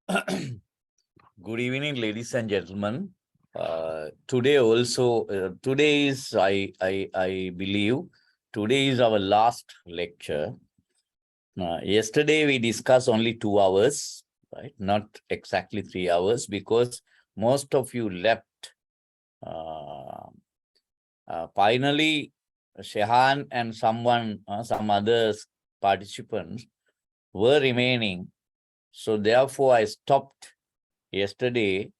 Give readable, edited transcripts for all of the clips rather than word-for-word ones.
Good evening, ladies and gentlemen. Today also, today is, I believe, today is our last lecture. Yesterday we discussed only 2 hours, right? Not exactly 3 hours, because most of you left. Finally, Shehan and some others participants were remaining. So therefore, I stopped yesterday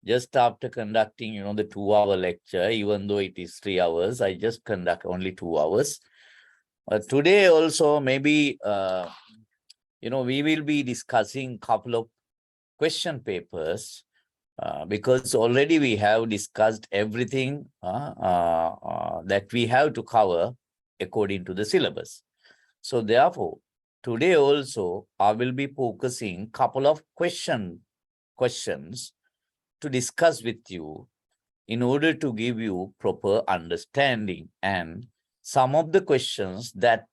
just after conducting, the 2 hour lecture. Even though it is 3 hours, I just conduct only 2 hours. Today also, maybe, we will be discussing a couple of question papers, because already we have discussed everything that we have to cover according to the syllabus. So therefore, today also, I will be focusing couple of questions to discuss with you in order to give you proper understanding. And some of the questions that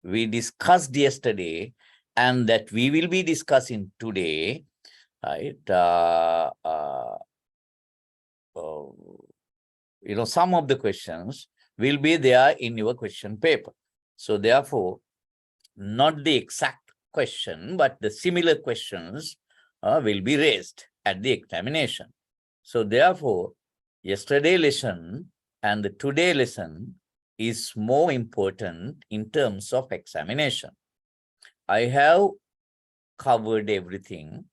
we discussed yesterday and that we will be discussing today, right? Some of the questions will be there in your question paper. So therefore, not the exact question, but the similar questions will be raised at the examination. So therefore, yesterday lesson and the today lesson is more important in terms of examination. I have covered everything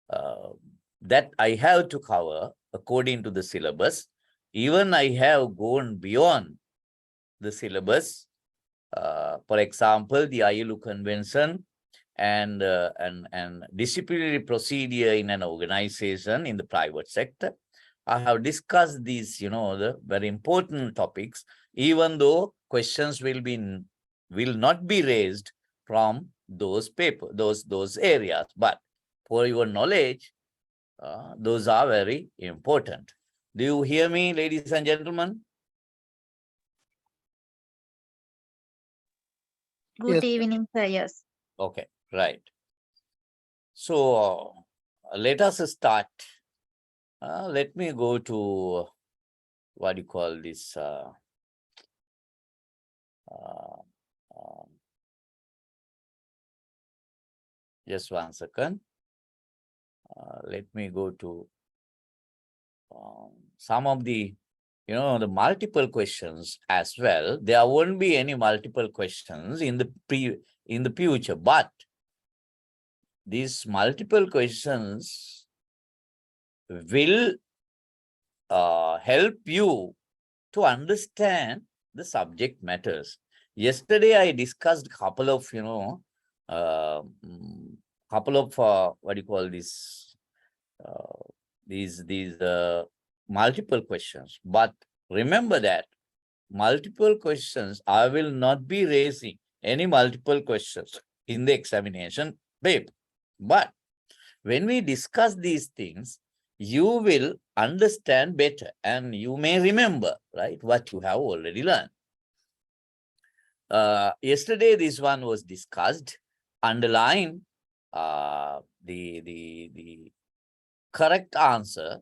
that I have to cover according to the syllabus. Even I have gone beyond the syllabus. For example, the ILO convention and disciplinary procedure in an organization in the private sector. I have discussed these, the very important topics, even though questions will not be raised from those areas. But for your knowledge, those are very important. Do you hear me, ladies and gentlemen? Good evening, sir. Yes. Okay, right. So let us start. Let me go to what do you call this? Just 1 second. Let me go to some of the, the multiple questions as well. There won't be any multiple questions in the future, but these multiple questions will help you to understand the subject matters. Yesterday, I discussed a couple of, what do you call this? These multiple questions. But remember that multiple questions, I will not be raising any multiple questions in the examination paper. But when we discuss these things, you will understand better and you may remember, right, what you have already learned. Yesterday, this one was discussed. Underline the correct answer.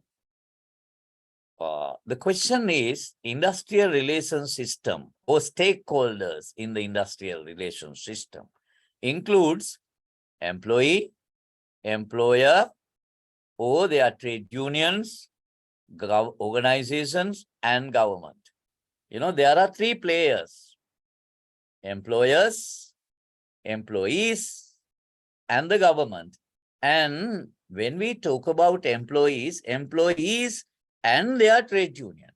The question is industrial relations system or stakeholders in the industrial relations system includes employee, employer, or their trade unions, organizations, and government. There are three players: employers, employees, and the government. And when we talk about employees and their trade union,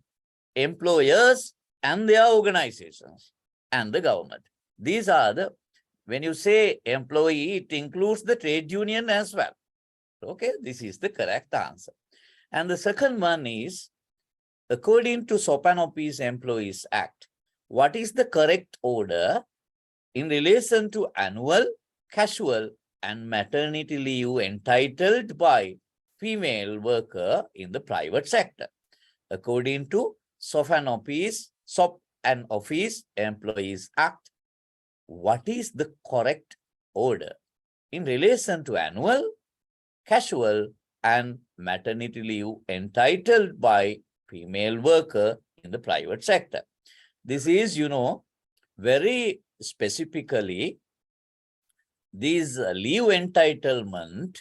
employers and their organizations, and the government. These are the, when you say employee, it includes the trade union as well. Okay, this is the correct answer. And the second one is, according to Sopanopy's Employees Act, what is the correct order in relation to annual, casual, and maternity leave entitled by female worker in the private sector? According to Sopanopy's Employees Act, what is the correct order in relation to annual, casual and maternity leave entitled by female worker in the private sector. This is, very specifically, these leave entitlement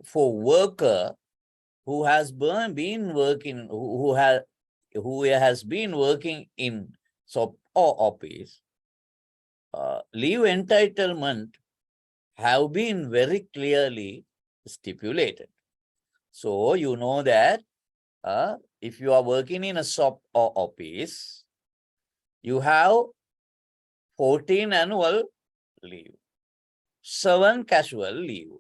for worker who has been working, who has been working in SOP or office, leave entitlement have been very clearly stipulated. So you know that if you are working in a SOP or office, you have 14 annual leave, 7 casual leave.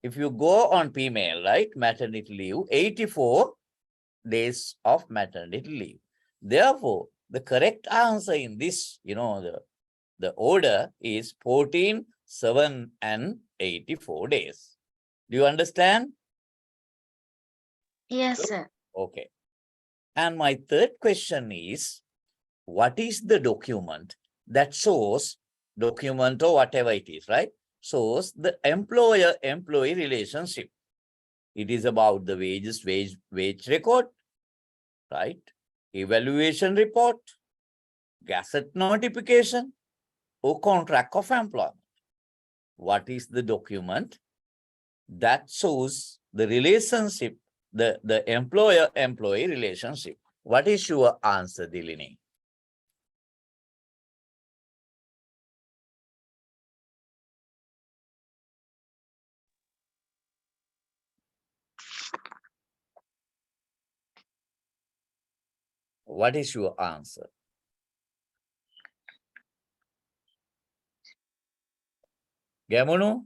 If you go on female, right, maternity leave, 84 days of maternity leave. Therefore, the correct answer in this, the order is 14, 7, and 84 days. Do you understand? Yes, sir. Okay. And my third question is, what is the document that shows, document or whatever it is, right? Shows the employer-employee relationship. It is about the wage record, right? Evaluation report, gazette notification, or contract of employment. What is the document that shows the relationship, the employer-employee relationship? What is your answer, Dilini? What is your answer? Gamunu?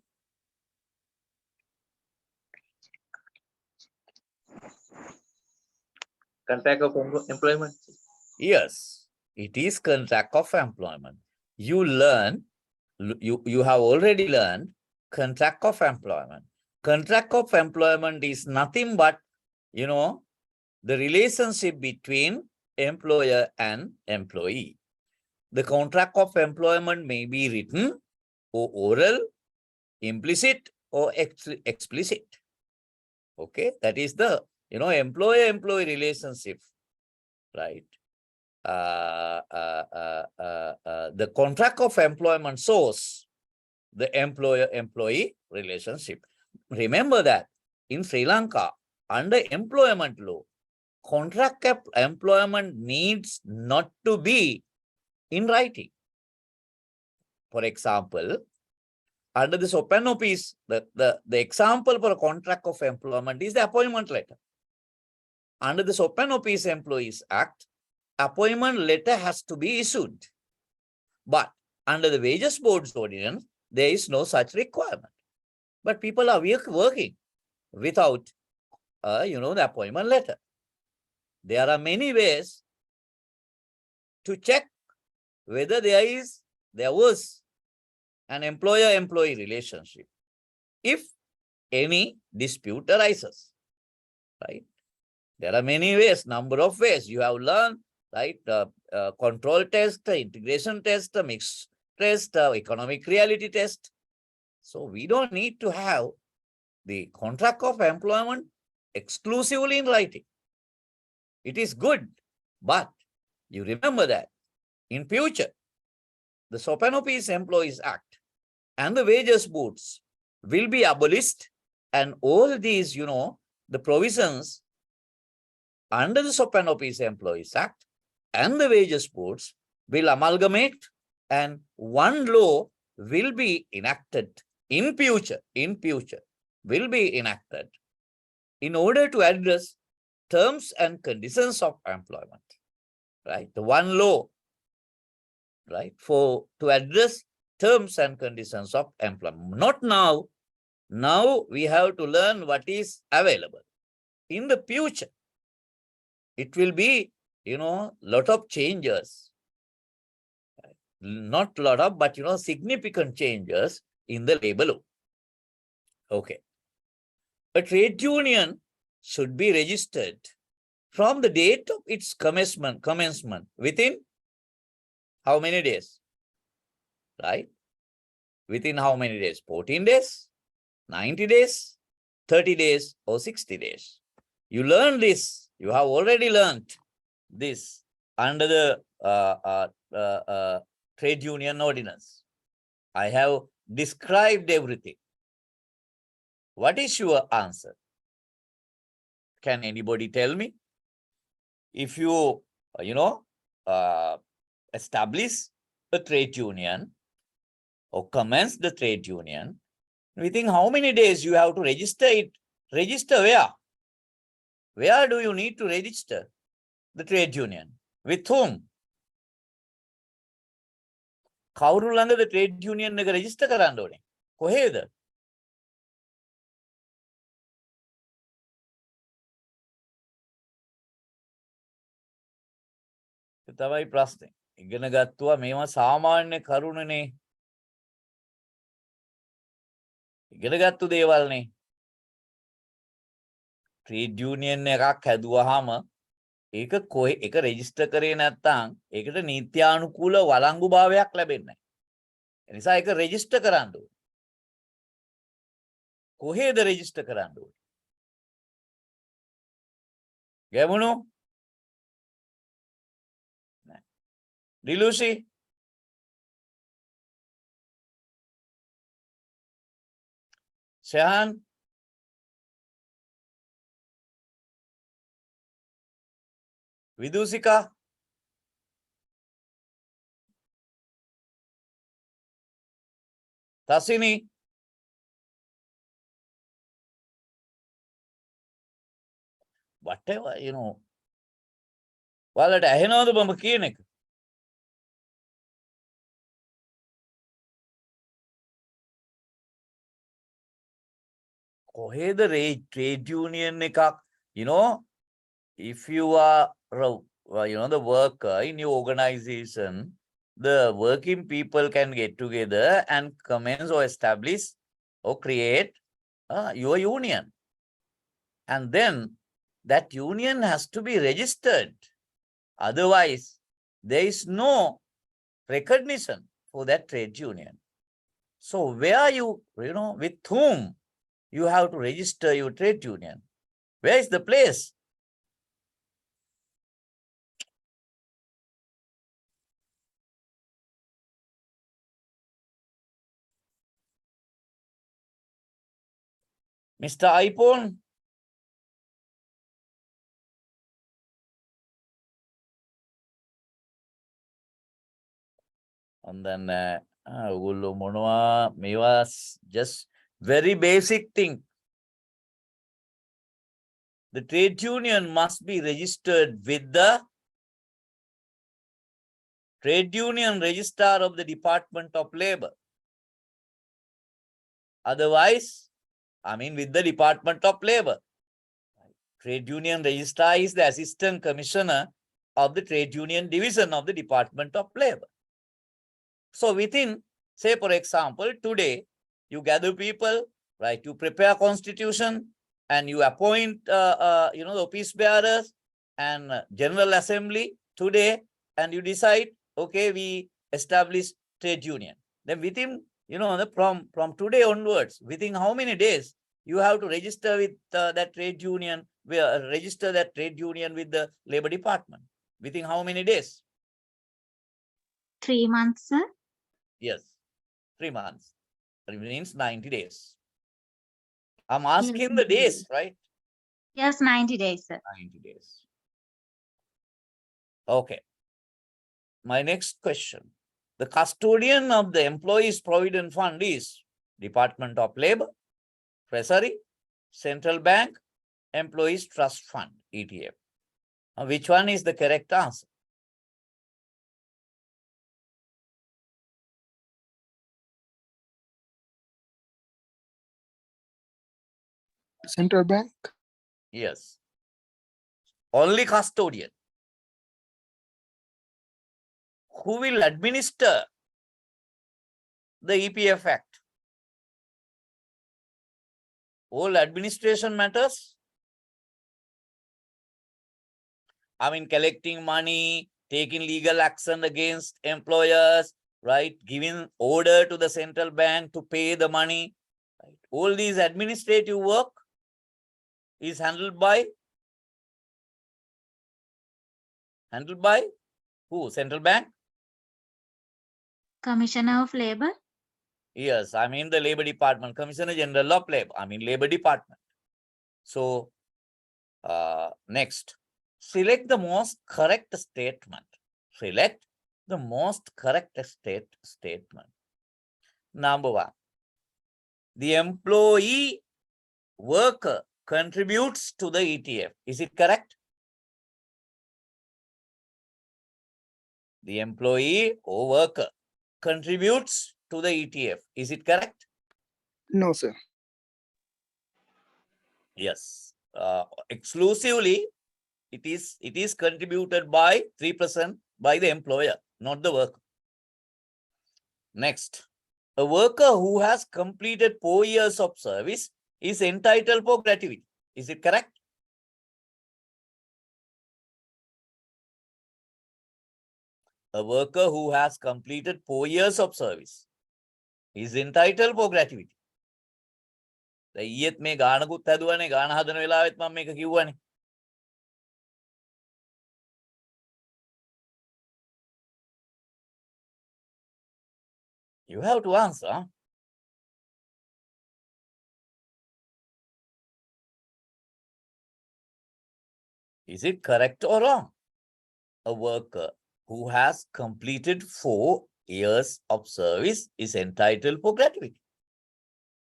Contract of employment. Yes, it is contract of employment. You have already learned contract of employment. Contract of employment is nothing but, the relationship between employer and employee. The contract of employment may be written or oral, implicit or explicit. Okay, that is the, employer-employee relationship, right? The contract of employment shows the employer-employee relationship. Remember that in Sri Lanka, under employment law, contract of employment needs not to be in writing. For example, under this open office, the example for a contract of employment is the appointment letter. Under this Open Office Employees Act, appointment letter has to be issued. But under the Wages Board's ordinance, there is no such requirement. But people are working without, the appointment letter. There are many ways to check whether there was an employer-employee relationship if any dispute arises, right? There are many ways, number of ways you have learned, right? Control test, integration test, mixed test, economic reality test. So we don't need to have the contract of employment exclusively in writing. It is good, but you remember that in future, the Open Office Employees Act and the Wages Boards will be abolished, and all these, the provisions under the Open Office Employees Act and the Wages Boards will amalgamate, and one law will be enacted in future, will be enacted in order to address terms and conditions of employment, right? The one law, right, to address terms and conditions of employment. Not now. Now we have to learn what is available. In the future, it will be, lot of changes. Not lot of, but, significant changes in the labor law. Okay. A trade union should be registered from the date of its commencement within how many days? Right? Within how many days? 14 days? 90 days, 30 days, or 60 days. You learn this. You have already learned this under the trade union ordinance. I have described everything. What is your answer? Can anybody tell me? If you, establish a trade union or commence the trade union, within how many days you have to register it? Register where? Where do you need to register the trade union? With whom? කවුරු ළඟද trade union එක register කරන්න ඕනේ? කොහේද? ඒ තමයි ප්‍රශ්නේ. ඉගෙන ගත්තා මේවා සාමාන්‍ය කරුණනේ. ඉගෙන ගත්තු දේවල්නේ. trade union එකක් හැදුවාම ඒක කොහේ එක රෙජිස්ටර් කරේ නැත්නම් ඒකට නීත්‍යානුකූල වළංගු භාවයක් ලැබෙන්නේ නැහැ. ඒ නිසා ඒක රෙජිස්ටර් කරන්න ඕනේ. කොහේද රෙජිස්ටර් කරන්න ඕනේ? ගැමුණු? නෑ. ඩිලුසි? ශයන්? විදූසිකා? තසිනි? whatever, ඔයාලට ඇහෙනවද මම කියන එක? කොහේද trade union එකක්, if you are the worker in your organization, the working people can get together and commence or establish or create your union. And then that union has to be registered. Otherwise, there is no recognition for that trade union. So where with whom you have to register your trade union? Where is the place? Mr. iPhone? And then just very basic thing. The trade union must be registered with the trade union registrar of the Department of Labor. Otherwise, with the Department of Labor. Trade union registrar is the assistant commissioner of the trade union division of the Department of Labor. So within, say for example, today you gather people, right? You prepare constitution and you appoint, the office bearers and general assembly today, and you decide, okay, we establish trade union. Then within, from today onwards, within how many days you have to register with that trade union, register that trade union with the Labor Department? Within how many days? 3 months, sir. Yes, 3 months. That means 90 days. I'm asking the days, right? Yes, 90 days, sir. 90 days. Okay. My next question. The custodian of the Employees Provident Fund is Department of Labor, Treasury, Central Bank, Employees Trust Fund, ETF. Now, which one is the correct answer? Central Bank. Yes. Only custodian. Who will administer the EPF Act? All administration matters. Collecting money, taking legal action against employers, right? Giving order to the central bank to pay the money. Right? all these administrative work is handled by who? Central Bank? Commissioner of Labor. Yes, I mean the Labor Department, Commissioner General of Labor, I mean Labor Department. So, next, select the most correct statement. Select the most correct statement. Number one, the employee worker contributes to the ETF. Is it correct? The employee or worker contributes to the ETF. Is it correct? No, sir. Yes. Exclusively, it is contributed by 3% by the employer, not the worker. Next, a worker who has completed 4 years of service is entitled for gratuity. Is it correct? A worker who has completed 4 years of service is entitled for gratuity. ඊයේත් මේ ගානකුත් හැදුවනේ ගාන හදන වෙලාවෙත් මම මේක කිව්වනේ. You have to answer. Is it correct or wrong? A worker who has completed 4 years of service is entitled for gratuity.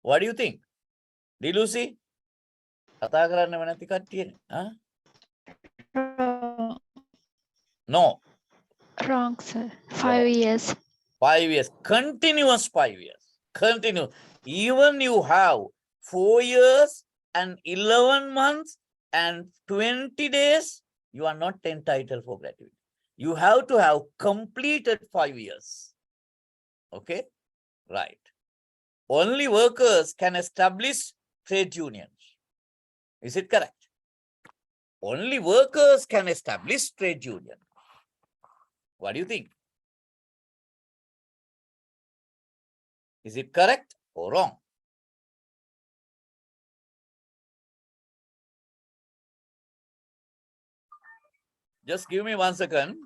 What do you think? Dilusi? කතා කරන්නව නැති කට්ටියනේ. Huh? No. Wrong, sir. 5 years. 5 years. Continuous 5 years. Continuous. Even you have 4 years and 11 months and 20 days, you are not entitled for gratuity. You have to have completed 5 years. Okay? Right. Only workers can establish trade unions. Is it correct? Only workers can establish trade union. What do you think? Is it correct or wrong? Just give me 1 second.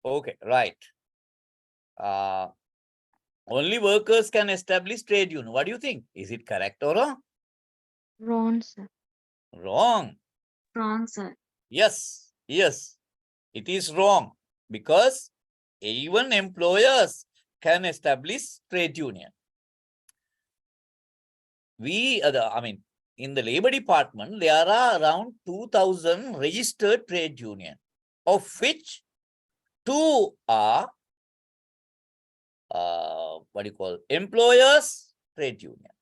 Okay, right. Only workers can establish trade union. What do you think? Is it correct or wrong? Wrong, sir. Wrong. Wrong, sir. Yes, yes, it is wrong because even employers can establish trade union. In the Labor Department, there are around 2,000 registered trade union, of which 2 are employers trade union.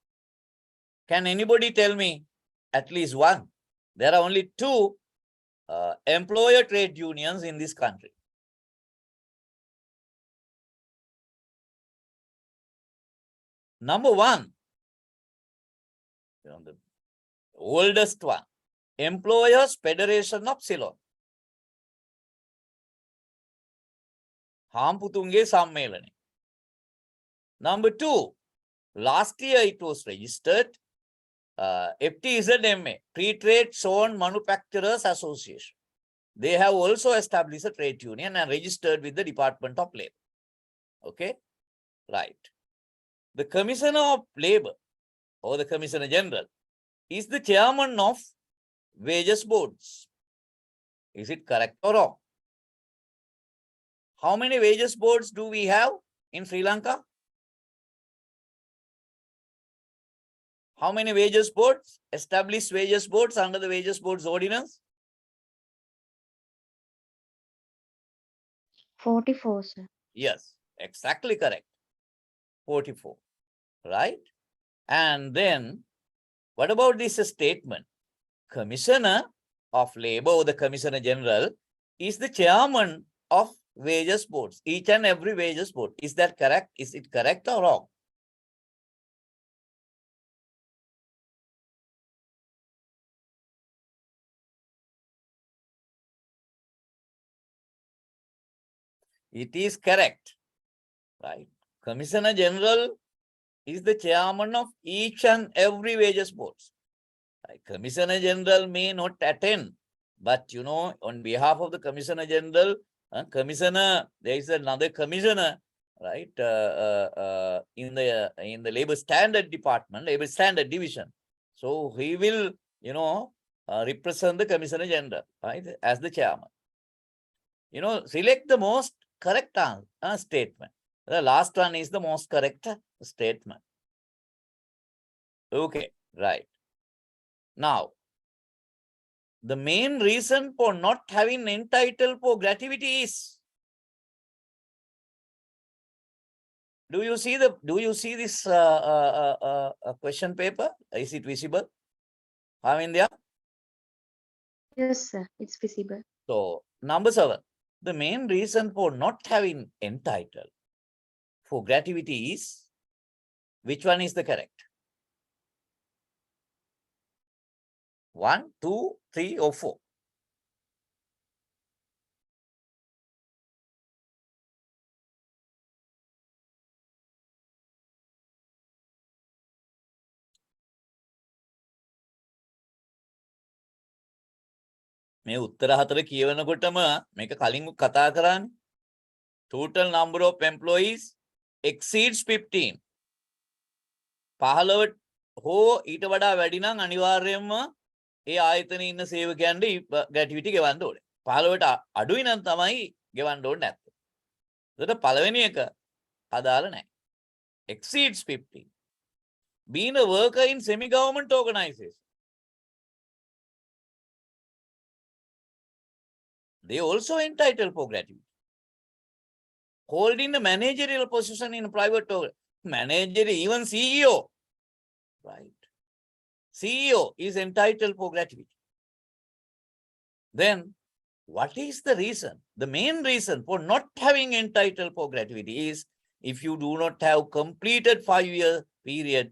Can anybody tell me at least one? There are only two employer trade unions in this country. Number one, the oldest one, Employers Federation of Ceylon. Hamputunge Sammelane. Number two, last year it was registered, FTZMA, Free Trade Zone Manufacturers Association. They have also established a trade union and registered with the Department of Labor. Okay, right. The Commissioner of Labor or the Commissioner General is the chairman of wages boards. Is it correct or wrong? How many wages boards do we have in Sri Lanka? How many wages boards? Established wages boards under the wages boards ordinance? 44, sir. Yes, exactly correct. 44, right? And then what about this statement? Commissioner of Labor or the Commissioner General is the chairman of wages boards, each and every wages board. Is that correct? Is it correct or wrong? It is correct, right? Commissioner General is the chairman of each and every wages boards. Right? Commissioner General may not attend, but on behalf of the Commissioner General, Commissioner, there is another commissioner, right? In the Labor Standard Department, Labor Standard Division. So he will, represent the Commissioner General, right, as the chairman. Select the most correct statement. The last one is the most correct statement. Okay, right. Now, the main reason for not having entitled for gratuity is, do you see this question paper? Is it visible? India? Yes, sir. It's visible. So, number 7, the main reason for not having entitled for gratuity is, which one is the correct? 1, 2, 3, or 4? මේ උත්තර 4 කියවනකොටම මේක කලින් කතා කරානේ. Total number of employees exceeds 15. 15 හෝ ඊට වඩා වැඩි නම් අනිවාර්යයෙන්ම ඒ ආයතනයේ ඉන්න සේවකයන්ට gratuity ගෙවන්න ඕනේ. 15ට අඩුයි නම් තමයි ගෙවන්න ඕනේ නැත්තේ. ඒකට පළවෙනි එක අදාළ නැහැ. Exceeds 15. Being a worker in semi-government organization, they also entitled for gratuity. Holding a managerial position in a private manager, even CEO, right? CEO is entitled for gratuity. Then, what is the reason? The main reason for not having entitled for gratuity is if you do not have completed 5-year period,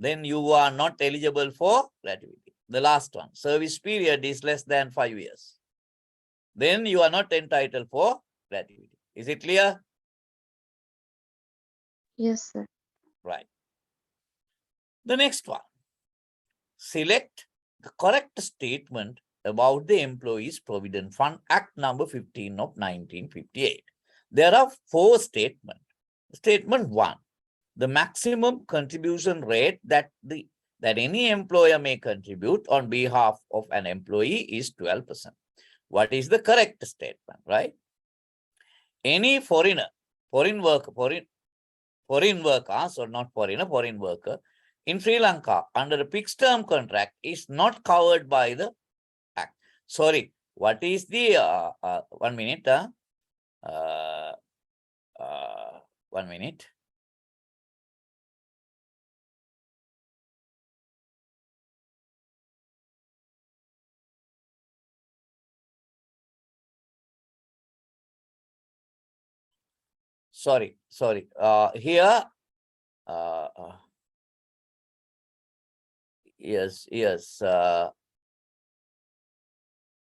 then you are not eligible for gratuity. The last one, service period is less than 5 years. Then you are not entitled for gratuity. Is it clear? Yes, sir. Right. The next one. Select the correct statement about the Employees Provident Fund Act number 15 of 1958. There are 4 statements. Statement 1. The maximum contribution rate that any employer may contribute on behalf of an employee is 12%. What is the correct statement, right? Any foreign worker, foreign worker in Sri Lanka under a fixed term contract is not covered by the act. Sorry, what is the 1 minute? 1 minute. sorry. Here, yes.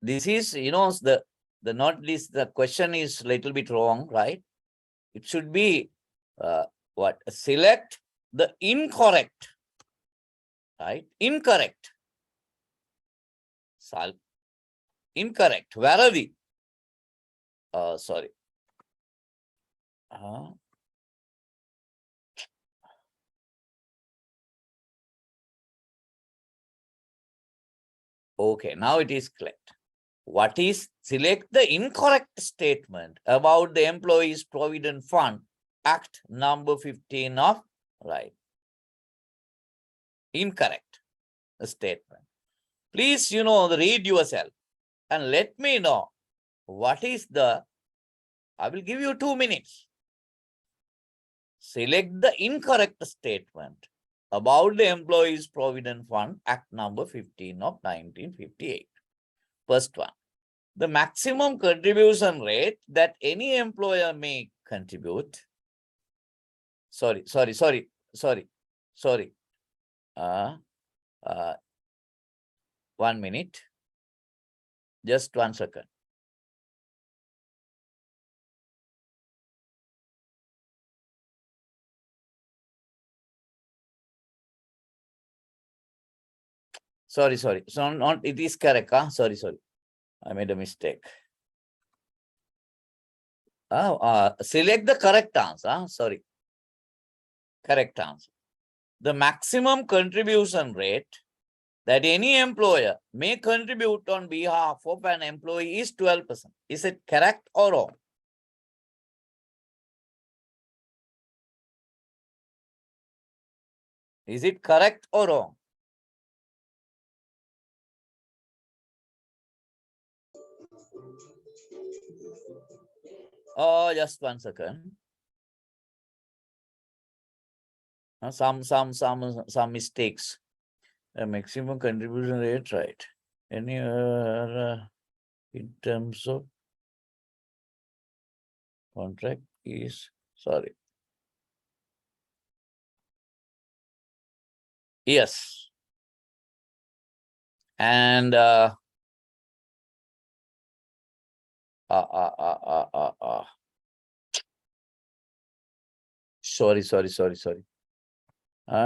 This is, the not this, the question is little bit wrong, right? It should be, what? Select the incorrect, right? Incorrect. Incorrect. Where are we? Sorry. Okay, now it is correct. What is, select the incorrect statement about the Employees Provident Fund Act number 15 of, right? Incorrect statement. Please, read yourself and let me know what is the, I will give you 2 minutes. Select the incorrect statement about the Employees Provident Fund Act number 15 of 1958. First one. The maximum contribution rate that any employer may contribute. Sorry. 1 minute. Just 1 second. Sorry. So not, it is correct. Sorry. I made a mistake. Select the correct answer. Sorry. Correct answer. The maximum contribution rate that any employer may contribute on behalf of an employee is 12%. Is it correct or wrong? Is it correct or wrong? Oh, just 1 second. Some mistakes. A maximum contribution rate, right? Any in terms of contract is, sorry. Yes. And sorry.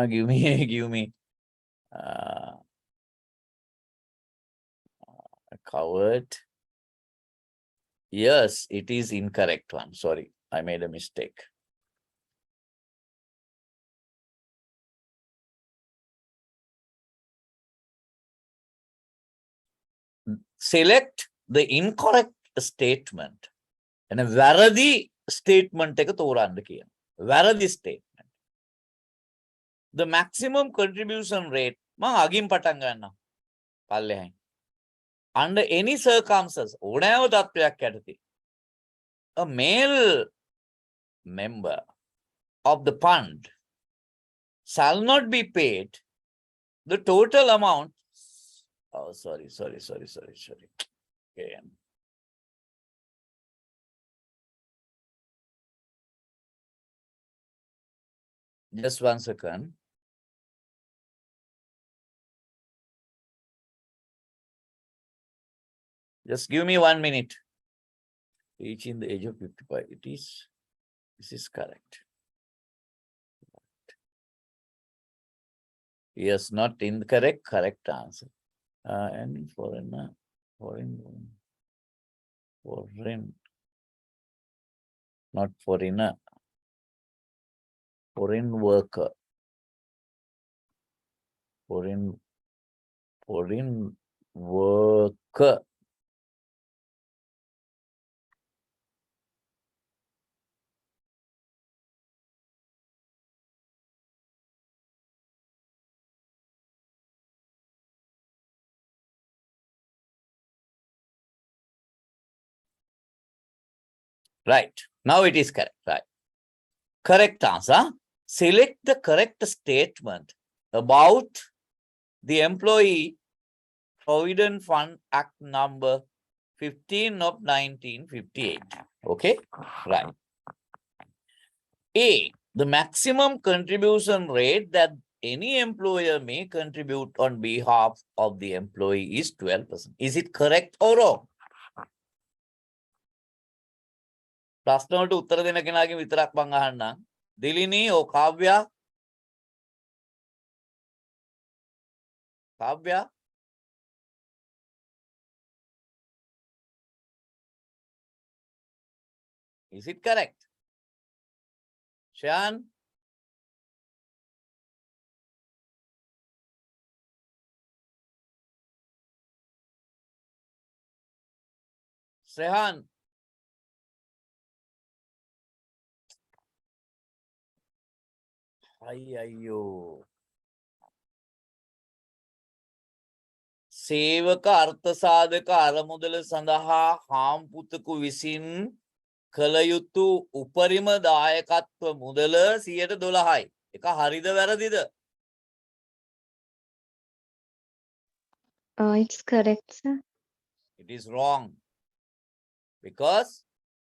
Give me covered. Yes, it is incorrect one. Sorry, I made a mistake. Select the incorrect statement. And a varadi statement take a thoran varadi statement. The maximum contribution rate agim patanga under any circumstances, a male member of the fund shall not be paid the total amount. Oh, sorry. Okay. Just 1 second. Just give me 1 minute. Reaching the age of 55. This is correct. Yes, not incorrect, correct answer. And foreign, not foreigner, foreign worker, foreign worker. Right. Now it is correct. Right. Correct answer. Select the correct statement about the Employee Provident Fund Act number 15 of 1958. Okay. Right. A, the maximum contribution rate that any employer may contribute on behalf of the employee is 12%. Is it correct or wrong? ප්‍රශ්නවලට උත්තර දෙන කෙනාගෙන් විතරක් මං අහන්නම්. දිලිනී ඕ Kavya? Kavya? Is it correct? Shan? Srehan? අයියෝ. සේවක අර්ථසාධක අරමුදල සඳහා හාම්පුතකු විසින් කළ යුතු උපරිම දායකත්ව මුදල 12%යි. එක හරිද වැරදිද? It's correct, sir. It is wrong. Because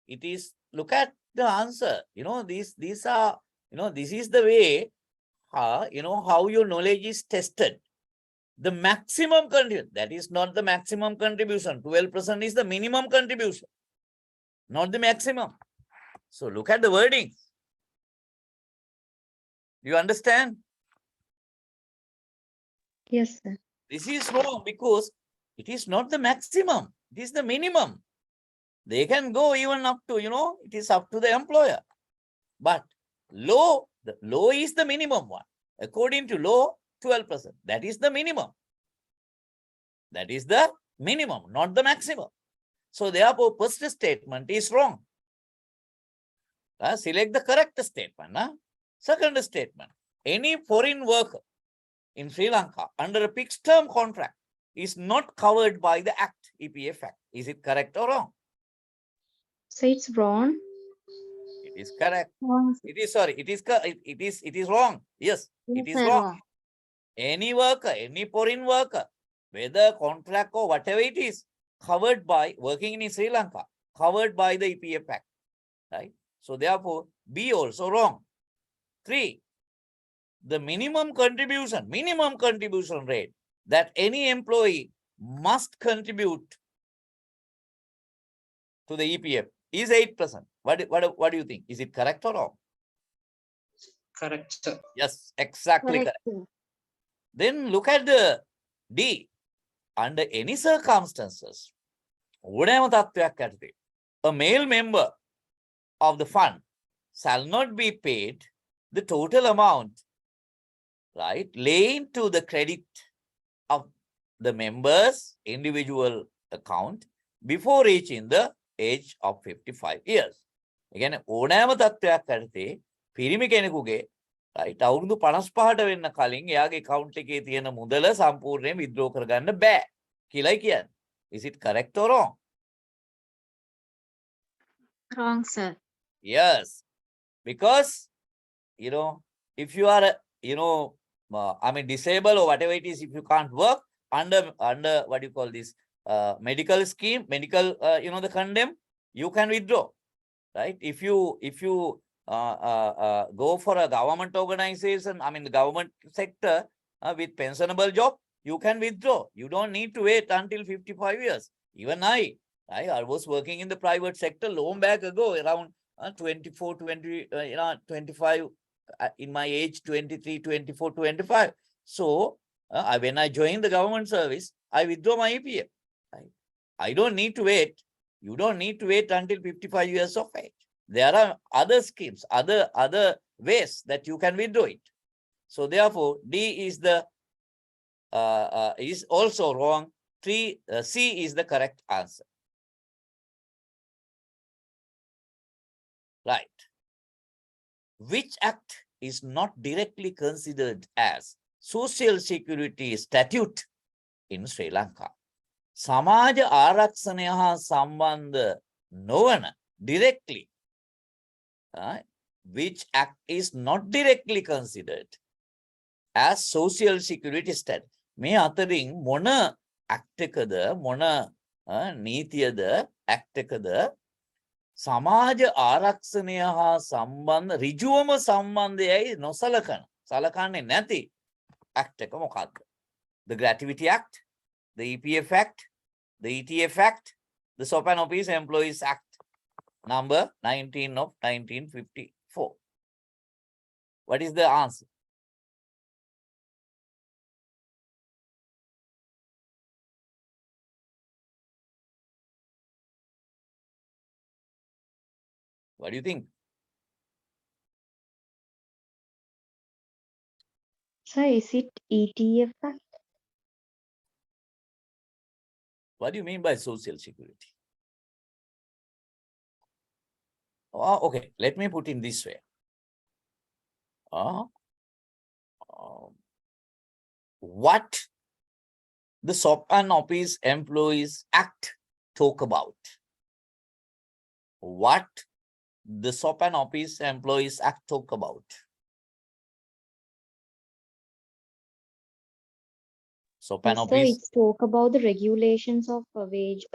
it is, look at the answer. You know, these are, you know, this is the way, you know, how your knowledge is tested. The maximum contribution, that is not the maximum contribution. 12% is the minimum contribution, not the maximum. So look at the wording. Do you understand? Yes, sir. This is wrong because it is not the maximum. It is the minimum. They can go even up to, you know, it is up to the employer. But law, the law is the minimum one. According to law, 12%. That is the minimum. That is the minimum, not the maximum. So therefore, first statement is wrong. Select the correct statement. Second statement, any foreign worker in Sri Lanka under a fixed term contract is not covered by the Act, EPF Act. Is it correct or wrong? So it's wrong. It is correct. Wrong, sir. It is, sorry, it is wrong. Yes, it Yes, is sir, wrong. Any worker, any foreign worker, whether contract or whatever it is, covered by working in Sri Lanka, covered by the EPF Act, right? So therefore, B also wrong. 3, the minimum contribution rate that any employee must contribute to the EPF is 8%. What do you think? Is it correct or wrong? Correct, sir. Yes, exactly correct. Correct, sir. Then look at the D. Under any circumstances, ඕනෑම තත්ත්වයක් යටතේ, a male member of the fund shall not be paid the total amount, right, laying to the credit of the member's individual account before reaching the age of 55 years. Again, ඕනෑම තත්ත්වයක් යටතේ පිරිමි කෙනෙකුගේ right අවුරුදු 55ට වෙන්න කලින් එයාගේ account එකේ තියෙන මුදල සම්පූර්ණයෙන් withdraw කරගන්න බෑ කියලායි කියන්නේ. Is it correct or wrong? Wrong, sir. Yes, because you know, if you are you know, I mean disabled or whatever it is, if you can't work under what you call this medical scheme, medical you know, the condemn, you can withdraw, right? If you go for a government organization, I mean the government sector with pensionable job, you can withdraw. You don't need to wait until 55 years. Even I was working in the private sector long back ago, around 24, 20, you know, 25, in my age, 23, 24, 25. So when I joined the government service, I withdraw my EPF. Right? I don't need to wait. You don't need to wait until 55 years of age. There are other schemes, other ways that you can withdraw it. So therefore, D is the is also wrong. 3, C is the correct answer. Right. Which act is not directly considered as social security statute in Sri Lanka? සමාජ ආරක්ෂණය හා සම්බන්ධ නොවන directly. Which act is not directly considered as social security stat. මේ අතරින් මොන act එකද මොන නීතියද act එකද සමාජ ආරක්ෂණය හා සම්බන්ධ ඍජුවම සම්බන්ධයයි සලකන්නේ නැති ඇක්ට් එක මොකක්ද? The Gratuity Act, the EPF Act, the ETF Act, the Shop and Office Employees Act number 19 of 1954. What is the answer? What do you think? Sir, is it ETF Act? What do you mean by social security? Okay, let me put in this way. What the Shop and Office Employees Act talk about? What the Shop and Office Employees Act talk about? Shop and Sir, Office. it's talk about the regulations of wages.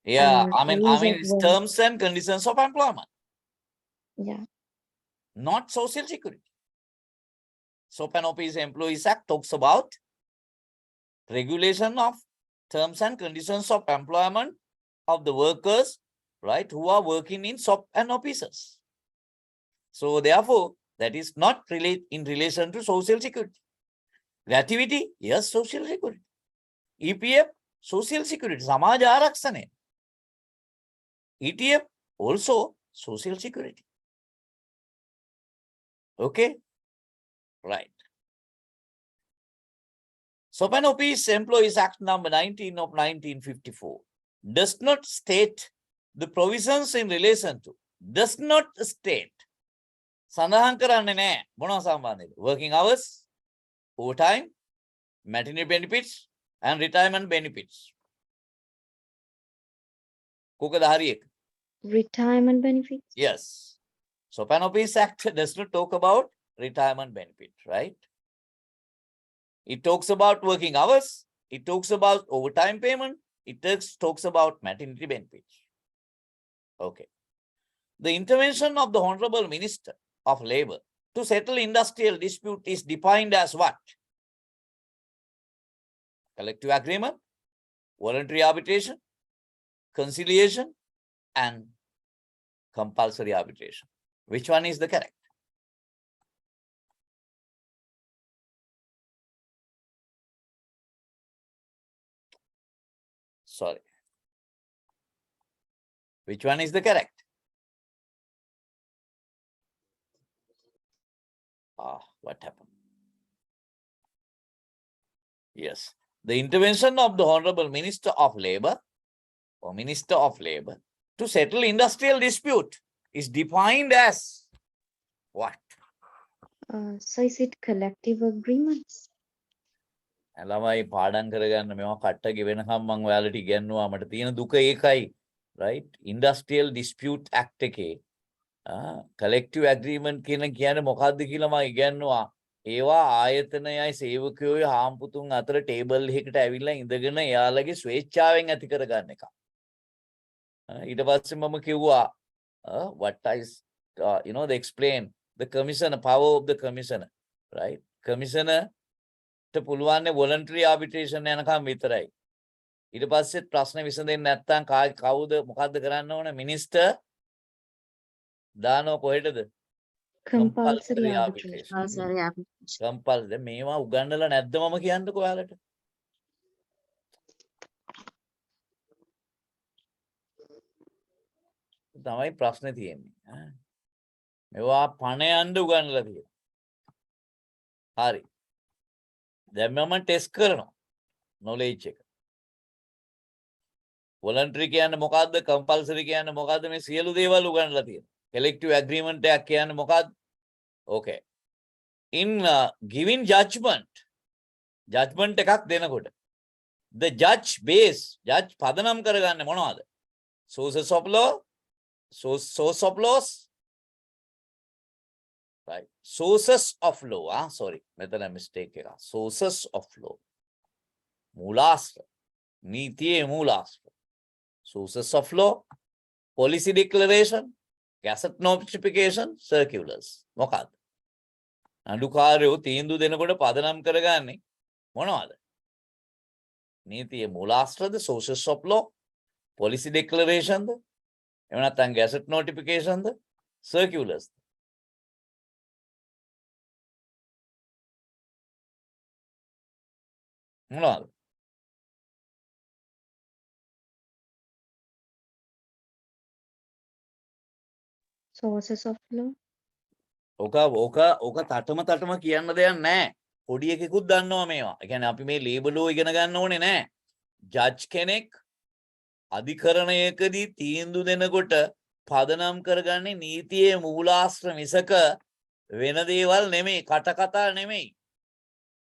Yeah, and I mean rules of it's work. terms and conditions of employment, Yeah. not social security. Shop and Office Employees Act talks about regulation of terms and conditions of employment of the workers, right, who are working in shop and offices. So therefore, that is not in relation to social security. Gratuity, yes, social security. EPF, social security. Samaj Arakshane. ETF, also social security. Okay, right. Shop and Office Employees Act number 19 of 1954 does not state the provisions in relation to, does not state, සඳහන් කරන්නේ නැහැ මොනවා සම්බන්ධද? Working hours, overtime, matinee benefits and retirement benefits. කොකද හරි එක? Retirement benefits? Yes. Shop and Office Act does not talk about retirement benefit, right? It talks about working hours. It talks about overtime payment. It talks about maternity benefits. Okay. The intervention of the Honorable Minister of Labour to settle industrial dispute is defined as what? Collective agreement, voluntary arbitration, conciliation, and compulsory arbitration. Which one is the correct? Sorry. Which one is the correct? What happened? Yes. The intervention of the Honorable Minister of Labour or Minister of Labour to settle industrial dispute is defined as what? So is it collective agreements? ළමයි පාඩම් කරගන්න මේවා කට්ට ගෙවෙනකම් මම ඔයාලට ඉගෙනුවා මට තියෙන දුක ඒකයි right industrial dispute act එකේ collective agreement කියන්නේ මොකක්ද කියලා මම ඉගෙනුවා ඒවා ආයතනයයි සේවකයෝයි හාම්පුතුන් අතර ටේබල් එකකට ඇවිල්ලා ඉඳගෙන එයාලගේ ස්වේච්ඡාවෙන් ඇති කරගන්න එක ඊට පස්සේ මම කිව්වා what is they explain the commissioner power of the commissioner right commissioner පුළුවන් voluntary arbitration යනකම් විතරයි. ඊට පස්සේ ප්‍රශ්න විසඳෙන්නේ නැත්නම් කවුද මොකද්ද කරන්න ඕන? මිනිස්ටර් දානව කොහෙටද? Compulsory arbitration. Compulsory. මේවා උගන්වලා නැද්ද මම කියන්නකෝ ඔයාලට? තමයි ප්‍රශ්නේ තියෙන්නේ. මේවා පණ යන්න උගන්වලා තියෙනවා. හරි. දැන් මම ටෙස්ට් කරනවා knowledge එක. voluntary කියන්නේ මොකද්ද? compulsory කියන්නේ මොකද්ද? මේ සියලු දේවල් උගන්වලා තියෙනවා. collective agreement එකක් කියන්නේ මොකද්ද? Okay. In giving judgment එකක් දෙනකොට the judge පදනම් කරගන්නේ මොනවද? sources of law, source of laws, right? Sources of law. Sorry, මෙතන mistake එකක්. Sources of law. මූලාශ්‍ර. නීතියේ මූලාශ්‍ර. sources of law, policy declaration, gazette notification, circulars. මොකක්ද? අඩුකාරයෝ තීන්දුව දෙනකොට පදනම් කරගන්නේ මොනවද? නීතිය මූලාශ්‍රද, sources of law, policy declaration ද, එහෙම නැත්නම් gazette notification ද, circulars. මොනවද? sources of law. ඕක තටම කියන්න දෙයක් නැහැ. පොඩි එකෙකුත් දන්නවා මේවා. ඒ කියන්නේ අපි මේ ලේබල් ලෝ ඉගෙන ගන්න ඕනේ නැහැ. ජජ් කෙනෙක් අධිකරණයකදී තීන්දුව දෙනකොට පදනම් කරගන්නේ නීතියේ මූලාශ්‍ර මිසක වෙන දේවල් නෙමෙයි, කටකතා නෙමෙයි.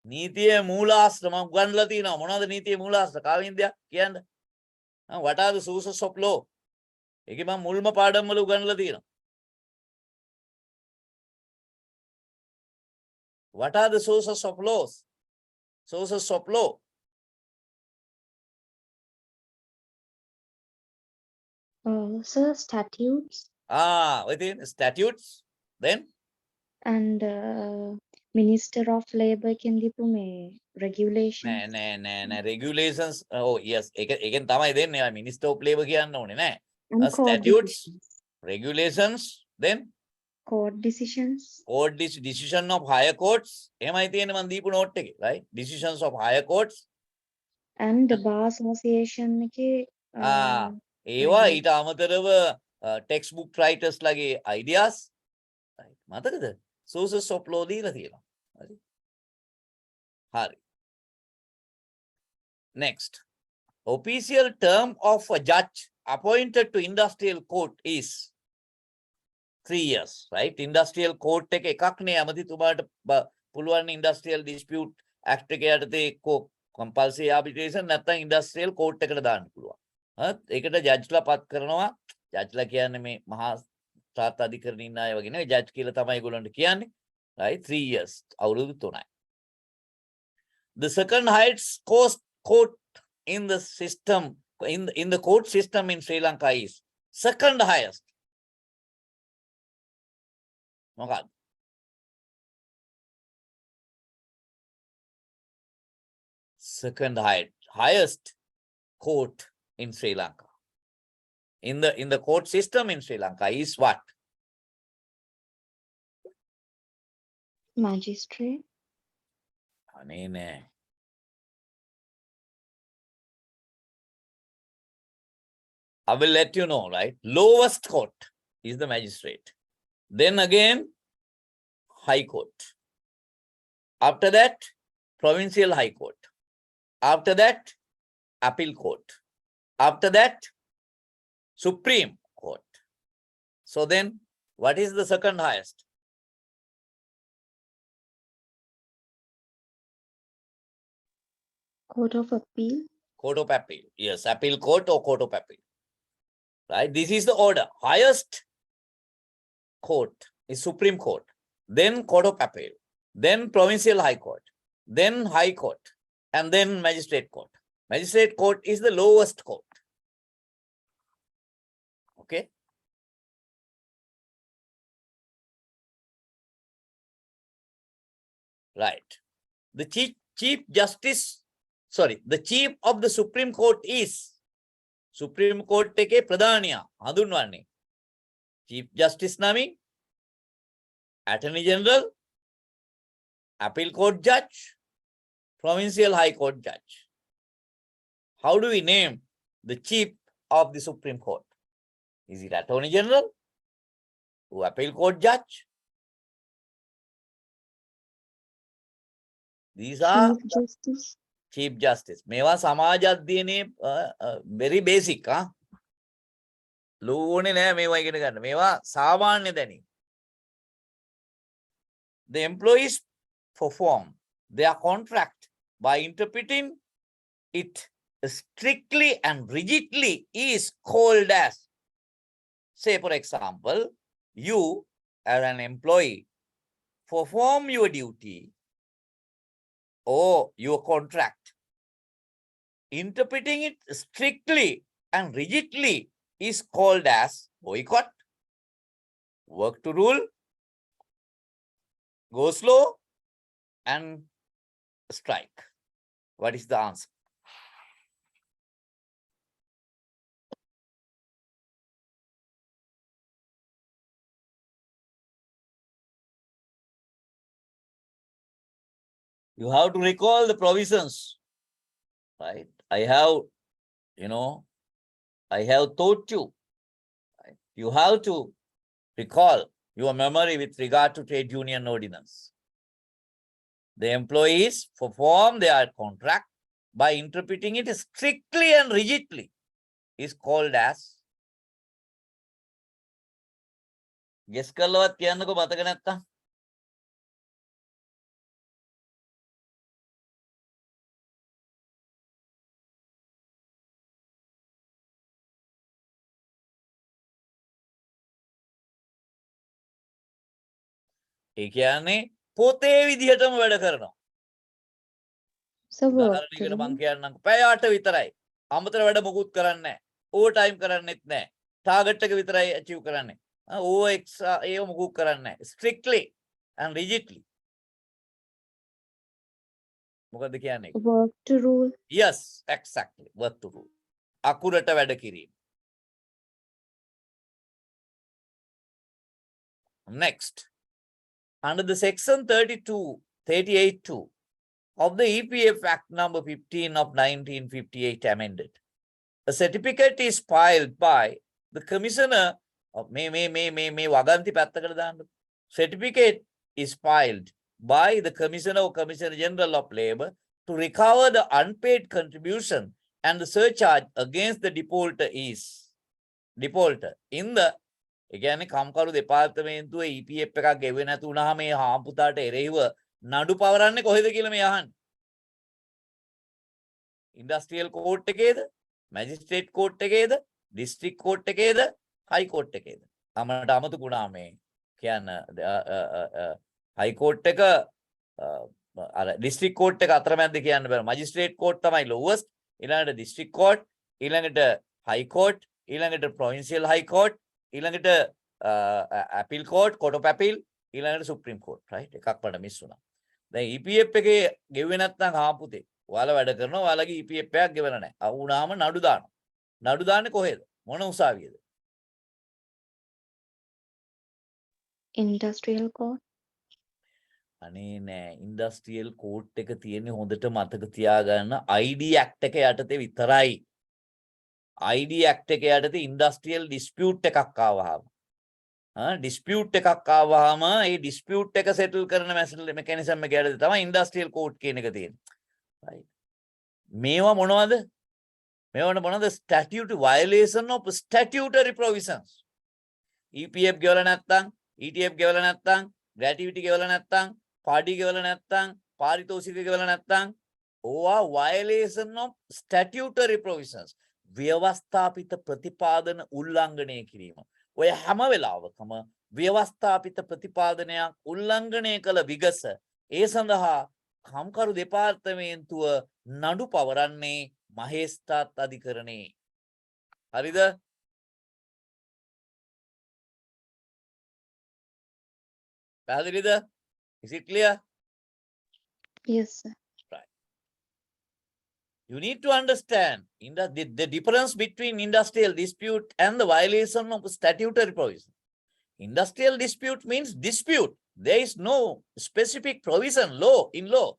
නීතියේ මූලාශ්‍ර මම උගන්වලා තියෙනවා. මොනවද නීතියේ මූලාශ්‍ර? කාවින්දයක් කියන්න. what are the sources of law? ඒකේ මම මුල්ම පාඩම් වල උගන්වලා තියෙනවා. What are the sources of laws? Sources of law. Sir, statutes Within statutes. Then and Minister of Labour can දීපු මේ regulations. නෑ regulations. Oh yes. ඒකෙන් තමයි දෙන්නේ. Minister of Labour කියන්න ඕනේ නෑ. And court statutes, decisions. regulations, then Court decisions. court decision of higher courts. එහෙමයි තියෙන්නේ මම දීපු note එකේ, right? Decisions of higher courts. And the Bar Association එකේ ඒවා ඊට අමතරව textbook writers ලගේ ideas. Right. මතකද? Sources of law දීලා තියෙනවා. හරි. හරි. Next. Official term of a judge appointed to industrial court is 3 years, right? Industrial court එක එකක් නේ ඇමතිතුමාට පුළුවන් industrial dispute act එක යටතේ compulsory arbitration නැත්නම් industrial court එකට දාන්න පුළුවන්. ඒකට ජජ්ලා පත් කරනවා. ජජ්ලා කියන්නේ මේ මහා තාත් අධිකරණයේ ඉන්න අය වගේ නෙවෙයි. ජජ් කියලා තමයි ඒගොල්ලන්ට කියන්නේ. Right? 3 years. අවුරුදු 3යි. The second highest court in the system, in the court system in Sri Lanka is second highest. මොකක්ද? Second highest court in Sri Lanka. In the court system in Sri Lanka is what? Magistrate. අනේ නෑ. I will let you know, right? Lowest court is the magistrate. Then again, high court. After that, provincial high court. After that, appeal court. After that, Supreme Court. So then, what is the second highest? Court of Appeal. Court of Appeal. Yes, appeal court or court of appeal. Right? This is the order. Highest court is Supreme Court. Then Court of Appeal. Then Provincial High Court. Then High Court. And then Magistrate Court. Magistrate Court is the lowest court. Okay? Right. The chief justice, sorry, the chief of the Supreme Court is Supreme Court එකේ ප්‍රධානියා හඳුන්වන්නේ Chief Justice නමින් Attorney General, Appeal Court Judge, Provincial High Court Judge. How do we name the chief of the Supreme Court? Is it Attorney General or Appeal Court Judge? These are Chief Justice. Chief Justice. මේවා සමාජ අධ්‍යයනයේ very basic. ලෝනේ නෑ මේවා ඉගෙන ගන්න. මේවා සාමාන්‍ය දැනීම. The employees perform their contract by interpreting it strictly and rigidly is called as, say for example, you as an employee perform your duty or your contract, interpreting it strictly and rigidly is called as boycott, work to rule, go slow, and strike. What is the answer? You have to recall the provisions, right? I have taught you. Right? You have to recall your memory with regard to trade union ordinance. The employees perform their contract by interpreting it strictly and rigidly is called as. Guess කරලවත් කියන්නකෝ මතක නැත්තම්. ඒ කියන්නේ පොතේ විදිහටම වැඩ කරනවා. So work උදාහරණයකට to මං rule. කියන්නම් පැය 8 විතරයි. අමතර වැඩ මොකුත් කරන්නේ නැහැ. ඕවර් ටයිම් කරන්නෙත් නැහැ. ටාගට් එක විතරයි අචීව් කරන්නේ. ඕවර් එක්ස්ට්‍රා ඒව මොකුත් කරන්නේ නැහැ. Strictly and rigidly. මොකද්ද කියන්නේ? Work to rule. Yes, exactly. Work to rule. අකුරට වැඩ කිරීම. Next, under the section 38(2) of the EPF Act number 15 of 1958 amended, a certificate is filed by the commissioner of වගන්ති පැත්තකට දාන්න. Certificate is filed by the commissioner or commissioner general of labor to recover the unpaid contribution and the surcharge against the defaulter in the. ඒ කියන්නේ කම්කරු දෙපාර්තමේන්තුවේ EPF එකක් ගෙවෙන්නේ නැති වුණාම මේ හාම්පුතාට එරෙහිව නඩු පවරන්නේ කොහෙද කියලා මේ අහන්නේ. ඉන්ඩස්ට්‍රියල් කෝට් එකේද? මැජිස්ට්‍රේට් කෝට් එකේද? ඩිස්ට්‍රික්ට් කෝට් එකේද? හයි කෝට් එකේද? අපමණ අමතකුණා මේ කියන්න හයි කෝට් එක අර ඩිස්ට්‍රික්ට් කෝට් එක අතරමැද්ද කියන්න බෑ. මැජිස්ට්‍රේට් කෝට් තමයි lowest. ඊළඟට ඩිස්ට්‍රික්ට් කෝට්, ඊළඟට හයි කෝට්, ඊළඟට ප්‍රොවින්සියල් හයි කෝට්, ඊළඟට appeal court, court of appeal, ඊළඟට සුප්‍රීම කෝට්, රයිට්? එකක් මට මිස් වුණා. දැන් EPF එකේ ගෙව්වේ නැත්නම් හාපුතේ ඔයාලා වැඩ කරනවා, ඔයාලගේ EPF එකක් ගෙවලා නැහැ. අහු වුණාම නඩු දානවා. නඩු දාන්නේ කොහෙද? මොන උසාවියේද? Industrial court. අනේ නෑ, ඉන්ඩස්ට්‍රියල් කෝට් එක තියෙන්නේ හොඳට මතක තියාගන්න ID ඇක්ට් එක යටතේ විතරයි. ID ඇක්ට් එක යටතේ ඉන්ඩස්ට්‍රියල් ඩිස්පියුට් එකක් ආවහම ඩිස්පියුට් එකක් ආවහම ඒ ඩිස්පියුට් එක සෙටල් කරන මෙකැනිසම් එක යටතේ තමයි ඉන්ඩස්ට්‍රියල් කෝට් කියන එක තියෙන්නේ. right? මේවා මොනවද? මේවට මොනවද? statutory violation of statutory provisions. EPF ගෙවලා නැත්නම්, ETF ගෙවලා නැත්නම්, gratuity ගෙවලා නැත්නම්, පාඩි ගෙවලා නැත්නම්, පාරිතෝෂික ගෙවලා නැත්නම්, ඕවා violation of statutory provisions. ව්‍යවස්ථාපිත ප්‍රතිපාදන උල්ලංඝනය කිරීම. ඔය හැම වෙලාවකම ව්‍යවස්ථාපිත ප්‍රතිපාදනයක් උල්ලංඝනය කළ විගස ඒ සඳහා කම්කරු දෙපාර්තමේන්තුව නඩු පවරන්නේ මහේස්ත්‍රාත් අධිකරණයේ. හරිද? පැහැදිලිද? Is it clear? Yes, sir. You need to understand the difference between industrial dispute and the violation of statutory provision. Industrial dispute means dispute. There is no specific provision in law.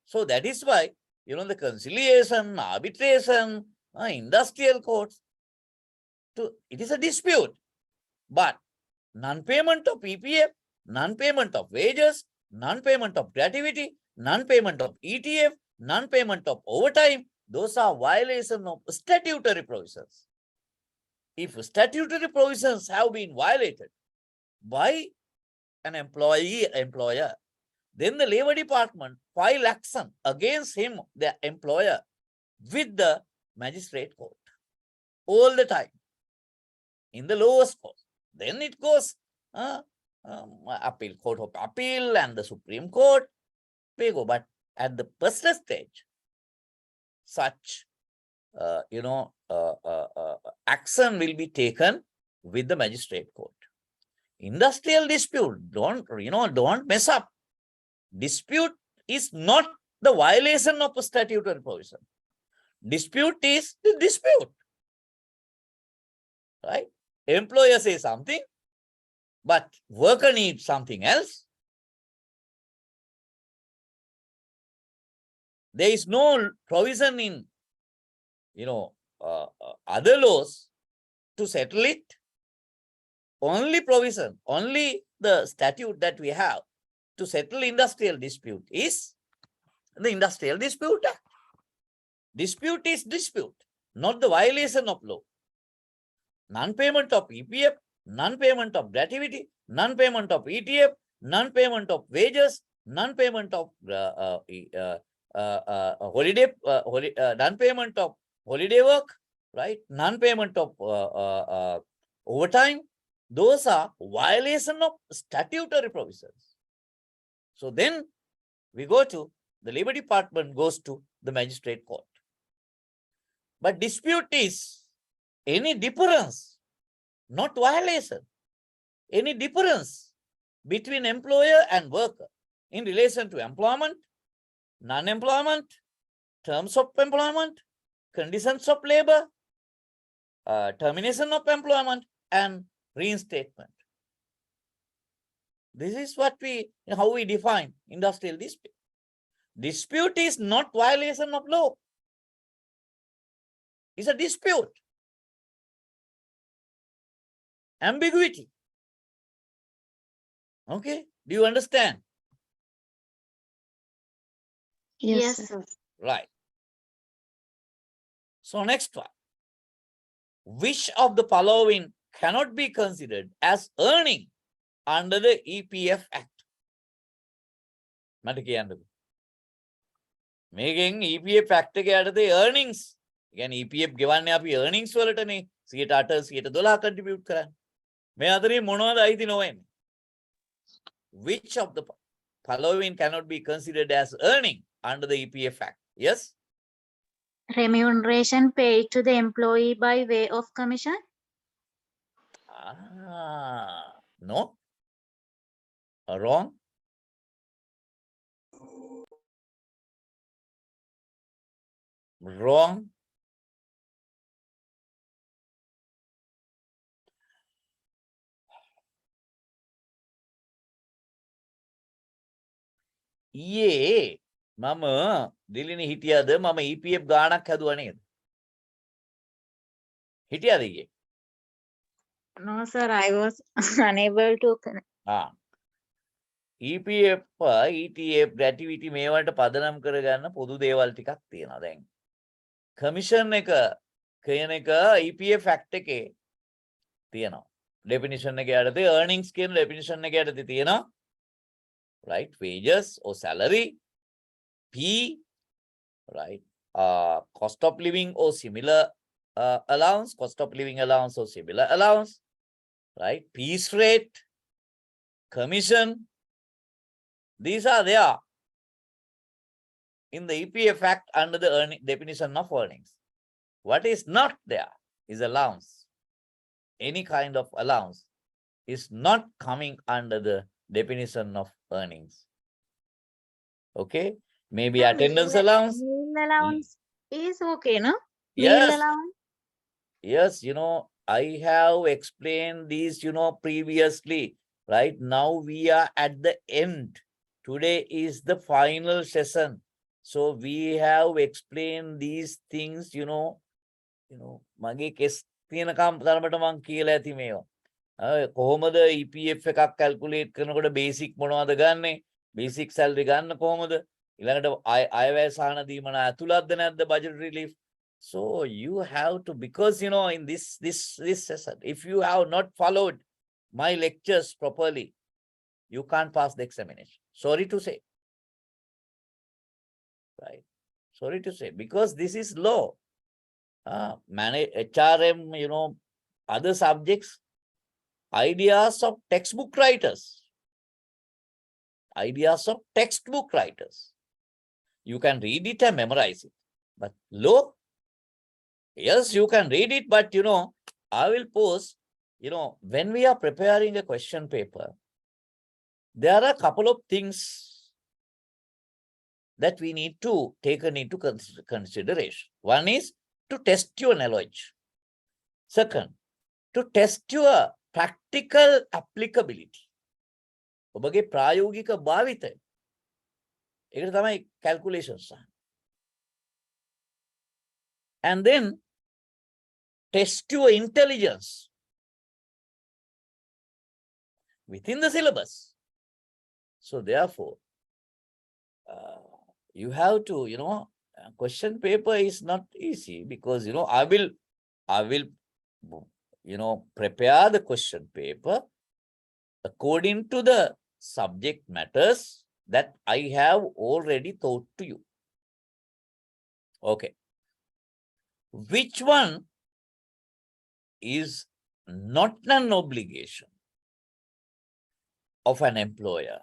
So that is why, the conciliation, arbitration, industrial courts, it is a dispute. But non-payment of EPF, non-payment of wages, non-payment of gratuity, non-payment of ETF, non-payment of overtime, those are violation of statutory provisions. If statutory provisions have been violated by an employer, then the Labor Department file action against him, the employer, with the magistrate court all the time in the lowest court. Then it goes appeal, court of appeal and the Supreme Court. We go, but at the personal stage, such action will be taken with the magistrate court. Industrial dispute, don't mess up. Dispute is not the violation of a statutory provision. Dispute is the dispute, right? Employer says something, but worker needs something else. There is no provision in, other laws to settle it. Only provision, only the statute that we have to settle industrial dispute is the Industrial Dispute Act. Dispute is dispute, not the violation of law. Non-payment of EPF, non-payment of gratuity, non-payment of ETF, non-payment of wages, non-payment of non-payment of holiday work, right? Non-payment of overtime. Those are violation of statutory provisions. So then we go to the Labor Department goes to the magistrate court. But dispute is any difference, not violation. Any difference between employer and worker in relation to employment, non-employment, terms of employment, conditions of labor, termination of employment, and reinstatement. This is what how we define industrial dispute. Dispute is not violation of law. It's a dispute. Ambiguity. Okay, do you understand? Yes, Yes, sir. Right. So next one. Which of the following cannot be considered as earning under the EPF Act? මට කියන්නකෝ. මේකෙන් EPF Act එක යටතේ earnings. කියන්නේ EPF ගෙවන්නේ අපි earnings වලටනේ 8% 12% contribute කරන්නේ. මේ අතරේ මොනවද අයිති නොවෙන්නේ? Which of the following cannot be considered as earning under the EPF Act? Yes? remuneration paid to the employee by way of commission. No. Wrong. Wrong. ඊයේ මම දිලිනි හිටියද මම EPF ගාණක් හැදුවා නේද? හිටියද ඊයේ? No, sir, I was unable to. EPF, ETF, gratuity මේවට පදනම් කරගන්න පොදු දේවල් ටිකක් තියෙනවා දැන්. කමිෂන් එක කියන එක EPF Act එකේ තියෙනවා. definition එක යටතේ earnings කියන definition එක යටතේ තියෙනවා. Right, wages or salary, P, right, cost of living or similar allowance, cost of living allowance or similar allowance, right, piece rate, commission. These are there in the EPF Act under the definition of earnings. What is not there is allowance. Any kind of allowance is not coming under the definition of earnings. Okay, maybe attendance allowance. Meal allowance is okay, no? Yes. Meal allowance. Yes, I have explained these, previously. Right now we are at the end. Today is the final session. So we have explained these things, මගේ කෙස් තියෙනකම් තරමට මං කියලා ඇති මේවා. කොහොමද EPF එකක් calculate කරනකොට බේසික් මොනවද ගන්නෙ? බේසික් සැලරි ගන්න කොහොමද? ඊළඟට අයවැය සහන දීමන ඇතුළත්ද නැද්ද budget relief? So you have to, because in this session, if you have not followed my lectures properly, you can't pass the examination. Sorry to say. Right? Sorry to say, because this is law. HRM, other subjects, ideas of textbook writers. Ideas of textbook writers. You can read it and memorize it. But law, Yes, you can read it, but I will post, when we are preparing a question paper, there are a couple of things that we need to take into consideration. One is to test your knowledge. Second, to test your practical applicability. ඔබගේ ප්‍රායෝගික භාවිතය. ඒකට තමයි calculations. And then test your intelligence within the syllabus. So therefore, you have to, question paper is not easy because, I will, prepare the question paper according to the subject matters that I have already taught to you. Okay. Which one is not an obligation of an employer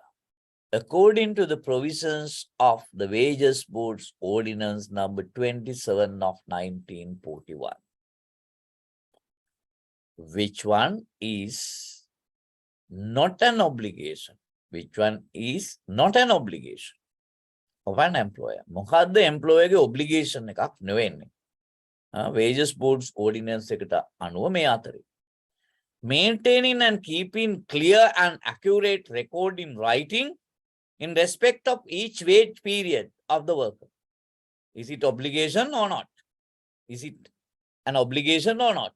according to the provisions of the Wages Board's Ordinance number 27 of 1941? Which one is not an obligation? Which one is not an obligation of an employer? මොකද්ද employer ගේ obligation එකක් නෙවෙන්නේ. Wages Board's Ordinance එකට අනුව මේ අතරේ. Maintaining and keeping clear and accurate record in writing in respect of each wage period of the worker. Is it obligation or not? Is it an obligation or not?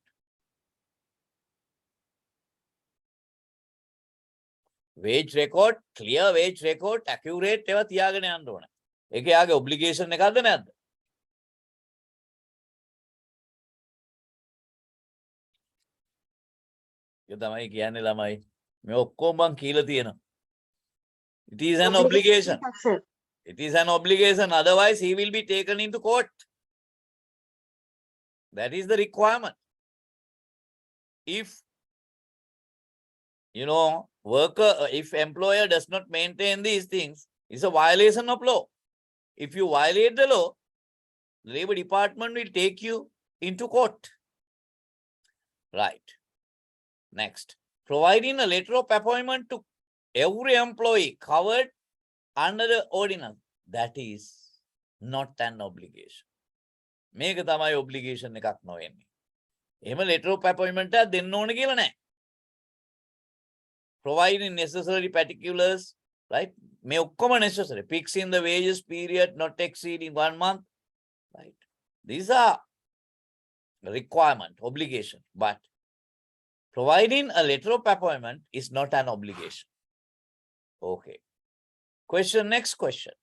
Wage record, clear wage record, accurate ඒවා තියාගෙන යන්න ඕනේ. ඒක යාගේ obligation එකක්ද නැද්ද? ඒක තමයි කියන්නේ ළමයි. මේ ඔක්කොම මං කියලා තියෙනවා. It is an obligation. It is an obligation. Otherwise, he will be taken into court. That is the requirement. If, if employer does not maintain these things, it's a violation of law. If you violate the law, the Labor Department will take you into court. Right. Next, providing a letter of appointment to every employee covered under the ordinance. That is not an obligation. මේක තමයි obligation එකක් නොවෙන්නේ. එහෙම letter of appointment එකක් දෙන්න ඕන කියලා නැහැ. Providing necessary particulars, right? මේ ඔක්කොම necessary. Fixing the wages period not exceeding 1 month, right? These are requirement, obligation, but providing a letter of appointment is not an obligation. Okay. Next question.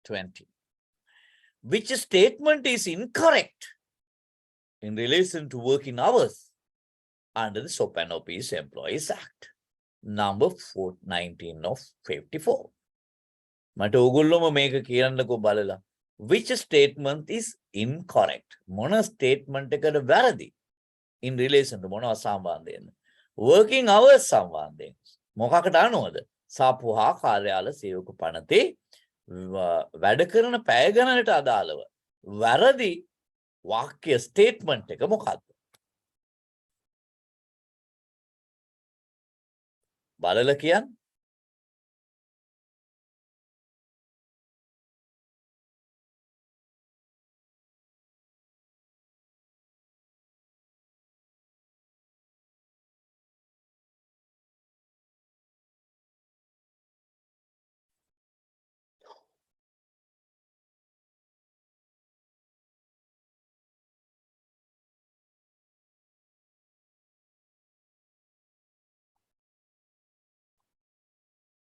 20. Which statement is incorrect in relation to working hours under the SOP and OP's Employees Act, number 419 of 54. මට ඕගොල්ලොම මේක කියන්නකෝ බලලා. Which statement is incorrect? මොන statement එකද වැරදි? In relation to මොනවා සම්බන්ධයෙන්ද? Working hours සම්බන්ධයෙන්. මොකකට අනුවද? සාප්පු හා කාර්යාල සේවක පනතේ වැඩ කරන පැය ගණනට අදාළව වැරදි වාක්‍ය ස්ටේට්මන්ට් එක මොකක්ද? බලලා කියන්න.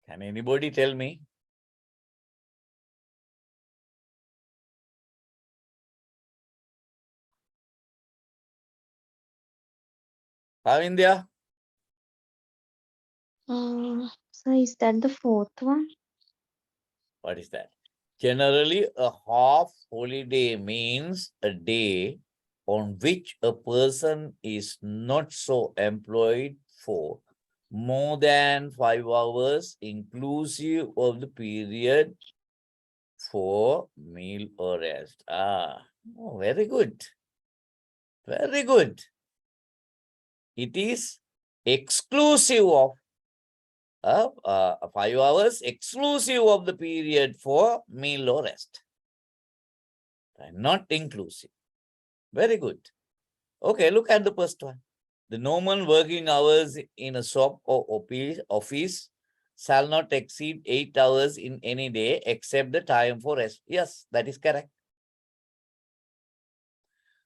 Can anybody tell me? Kavindya? So is that the fourth one? What is that? Generally, a half holiday means a day on which a person is not so employed for more than 5 hours, inclusive of the period for meal or rest. Oh, very good. Very good. It is exclusive of 5 hours, exclusive of the period for meal or rest. Not inclusive. Very good. Okay, look at the first one. The normal working hours in a shop or office shall not exceed 8 hours in any day except the time for rest. Yes, that is correct.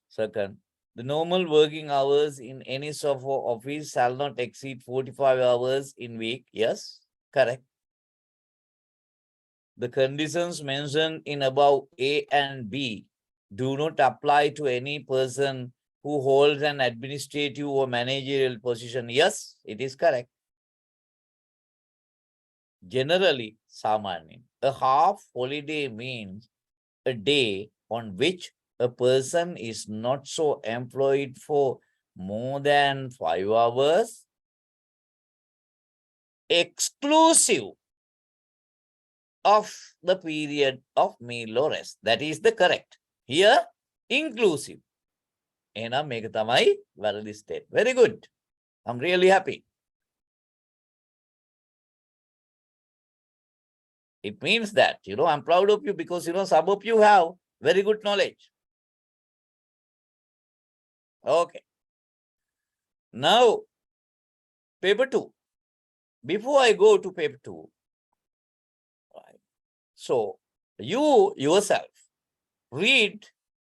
Second, the normal working hours in any shop or office shall not exceed 45 hours in week. Yes, correct. The conditions mentioned in above A and B do not apply to any person who holds an administrative or managerial position. Yes, it is correct. Generally, Samani, a half holiday means a day on which a person is not so employed for more than 5 hours, exclusive of the period of meal or rest. That is the correct. Here, inclusive. Ena meka tamai valid state. Very good. I'm really happy. It means that, I'm proud of you because, some of you have very good knowledge. Okay. Now, paper 2. Before I go to paper 2, right, so you yourself read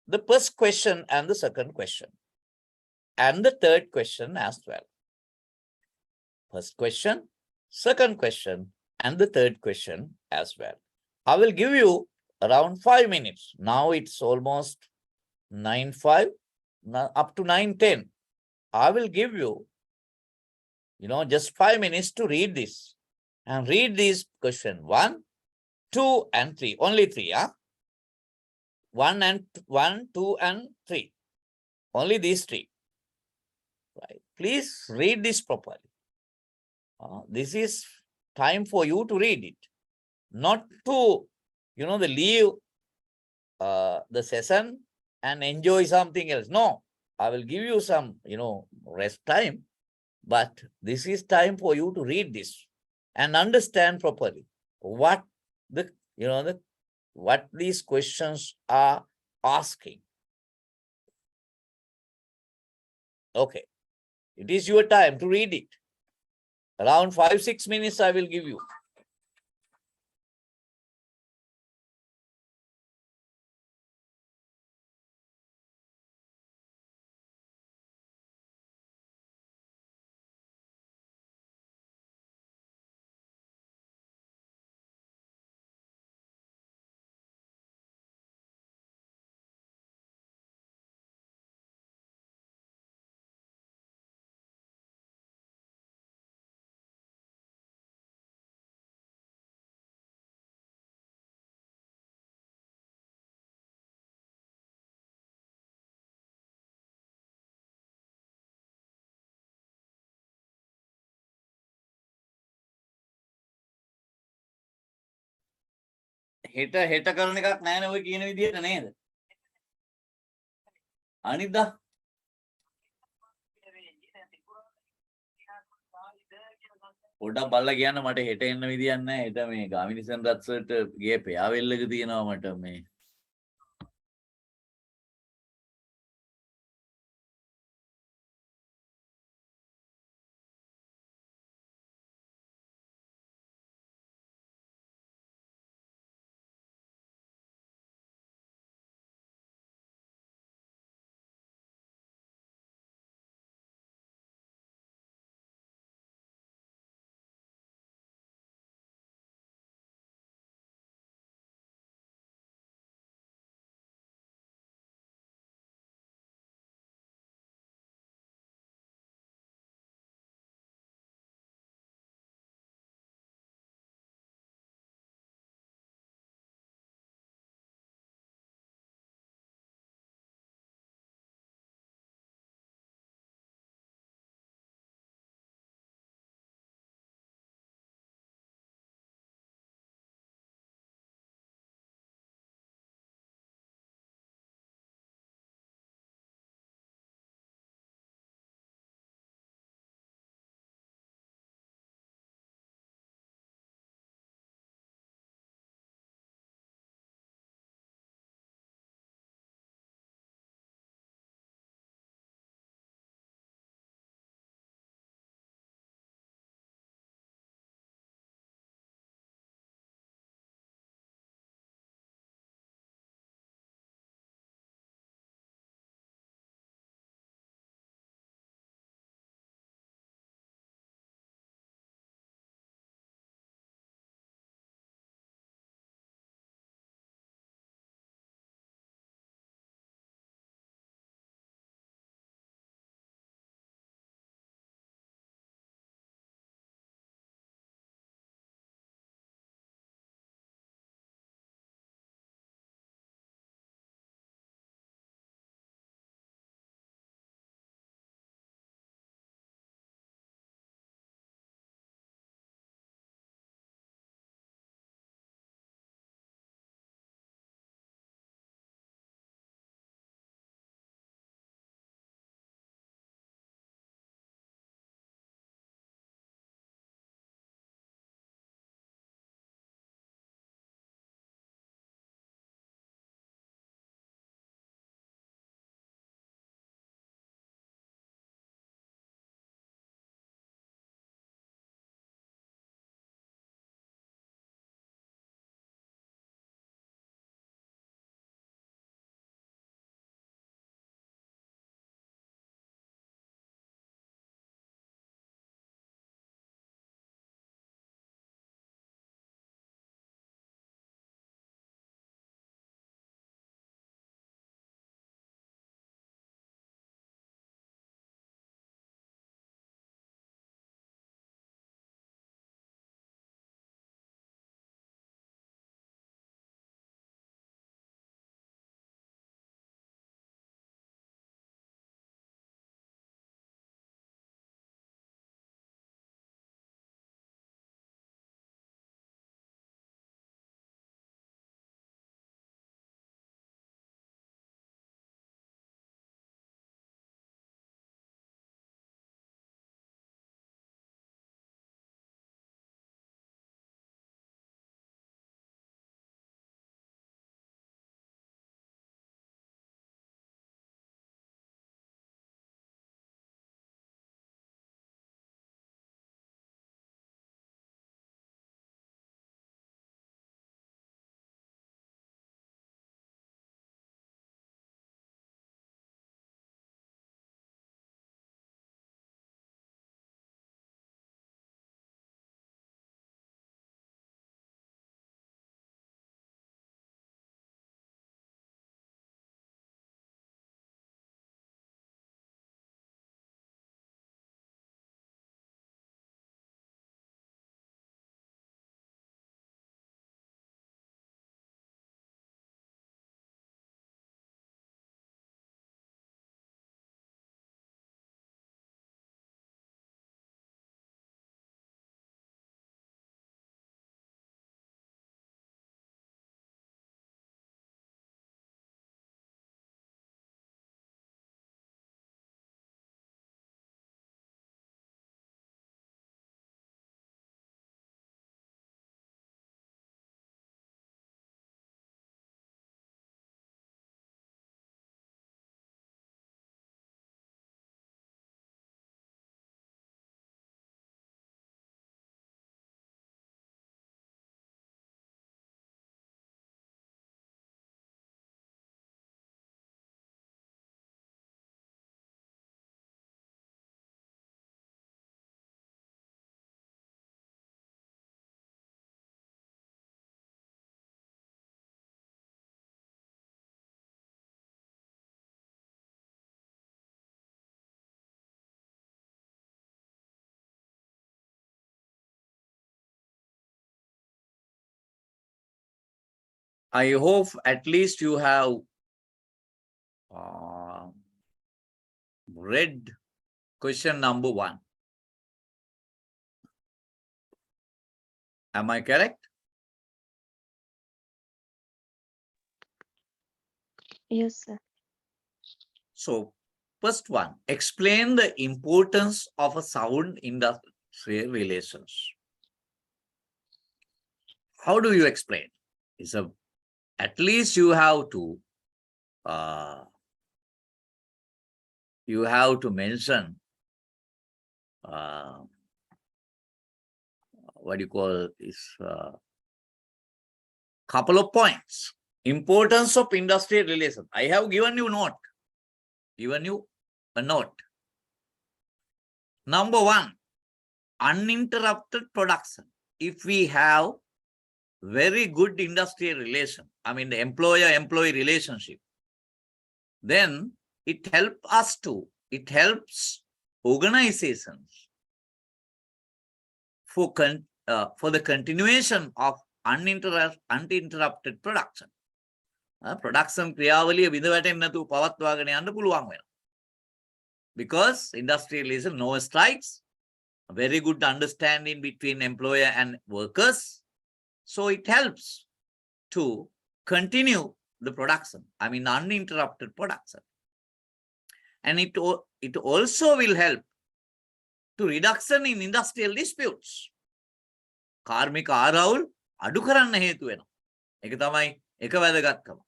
the first question and the second question and the third question as well. First question, second question, and the third question as well. I will give you around 5 minutes. Now it's almost 9:05, now up to 9:10. I will give you, just 5 minutes to read this and read this question 1, 2, and 3. Only 3, 1, 2, and 3. Only these 3. Right. Please read this properly. This is time for you to read it, not to, leave the session and enjoy something else. No, I will give you some, rest time, but this is time for you to read this and understand properly what what these questions are asking. Okay, it is your time to read it. Around 5-6 minutes I will give you. හෙට කරන එකක් නැහැ නේ ඔය කියන විදිහට නේද? අනිද්දා පොඩ්ඩක් බලලා කියන්න මට හෙට එන්න විදියක් නැහැ. හෙට මේ ගාමිණී සෙන්රත් සර්ට ගේ පෙයාවෙල්ලක තියෙනවා මට මේ I hope at least you have read question number 1. Am I correct? Yes, sir. So, first one, explain the importance of a sound industrial relations. How do you explain? At least you have to mention what do you call this? Couple of points. Importance of industrial relations. I have given you a note. Number 1, uninterrupted production. If we have very good industrial relation, I mean the employer-employee relationship, then it helps organizations for the continuation of uninterrupted production. Production ක්‍රියාවලිය විඳ වැටෙන්නේ නැතුව පවත්වාගෙන යන්න පුළුවන් වෙනවා. Because industrial relation, no strikes, a very good understanding between employer and workers. So it helps to continue the production, I mean uninterrupted production. And it also will help to reduction in industrial disputes. කාර්මික ආරවුල් අඩු කරන්න හේතු වෙනවා. ඒක තමයි එක වැදගත්කම.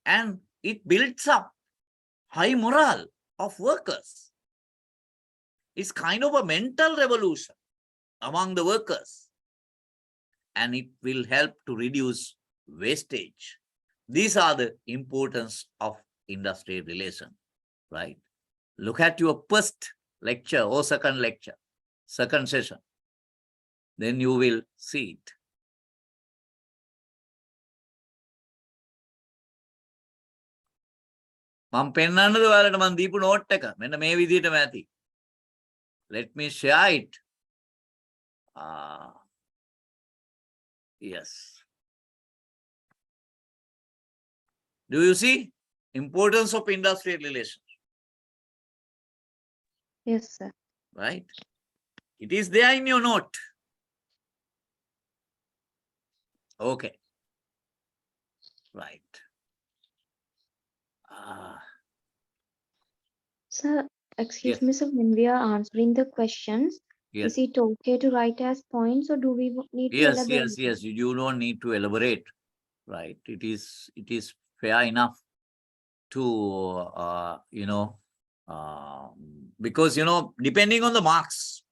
And it builds up high morale of workers. It's kind of a mental revolution among the workers. And it will help to reduce wastage. These are the importance of industrial relation, right? Look at your first lecture or second session. Then you will see it. මම පෙන්නන්නද ඔයාලට මම දීපු note එක මෙන්න මේ විදිහටම ඇති. Let me share it. Yes. Do you see importance of industrial relations? Yes, sir. Right? It is there in your note. Okay. Right. Sir, excuse Yes. me, sir, when we are answering the questions, Yes. is it okay to write as points or do we need to Yes, elaborate? yes. You don't need to elaborate, right? It is fair enough to because depending on the marks,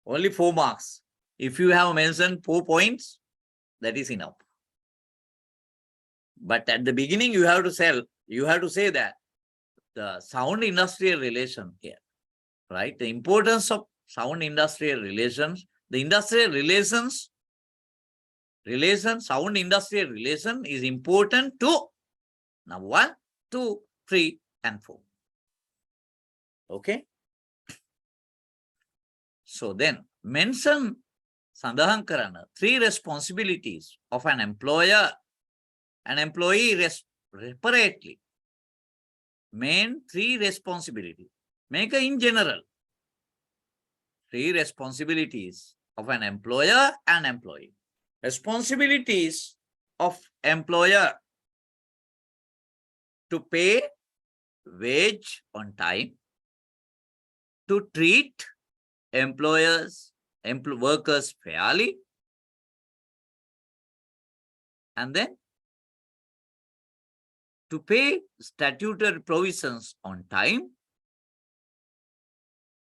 only 4 marks. If you have mentioned 4 points, that is enough. But at the beginning, you have to say that the sound industrial relation here, right? The importance of sound industrial relations, the industrial sound industrial relation is important to number 1, 2, 3, and 4. Okay. So then mention සඳහන් කරන 3 responsibilities of an employer and employee separately. Main 3 responsibilities. Make in general 3 responsibilities of an employer and employee. Responsibilities of employer: to pay wage on time, to treat workers fairly, and then to pay statutory provisions on time,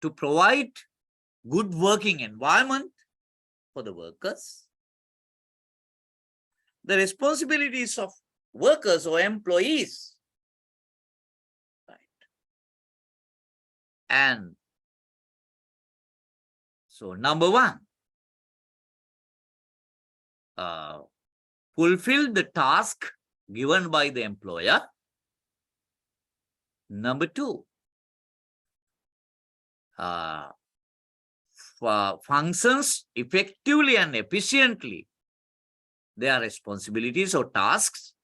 to provide good working environment for the workers. The responsibilities of workers or employees, right? And so number 1, fulfill the task given by the employer. Number 2, functions effectively and efficiently their responsibilities or tasks.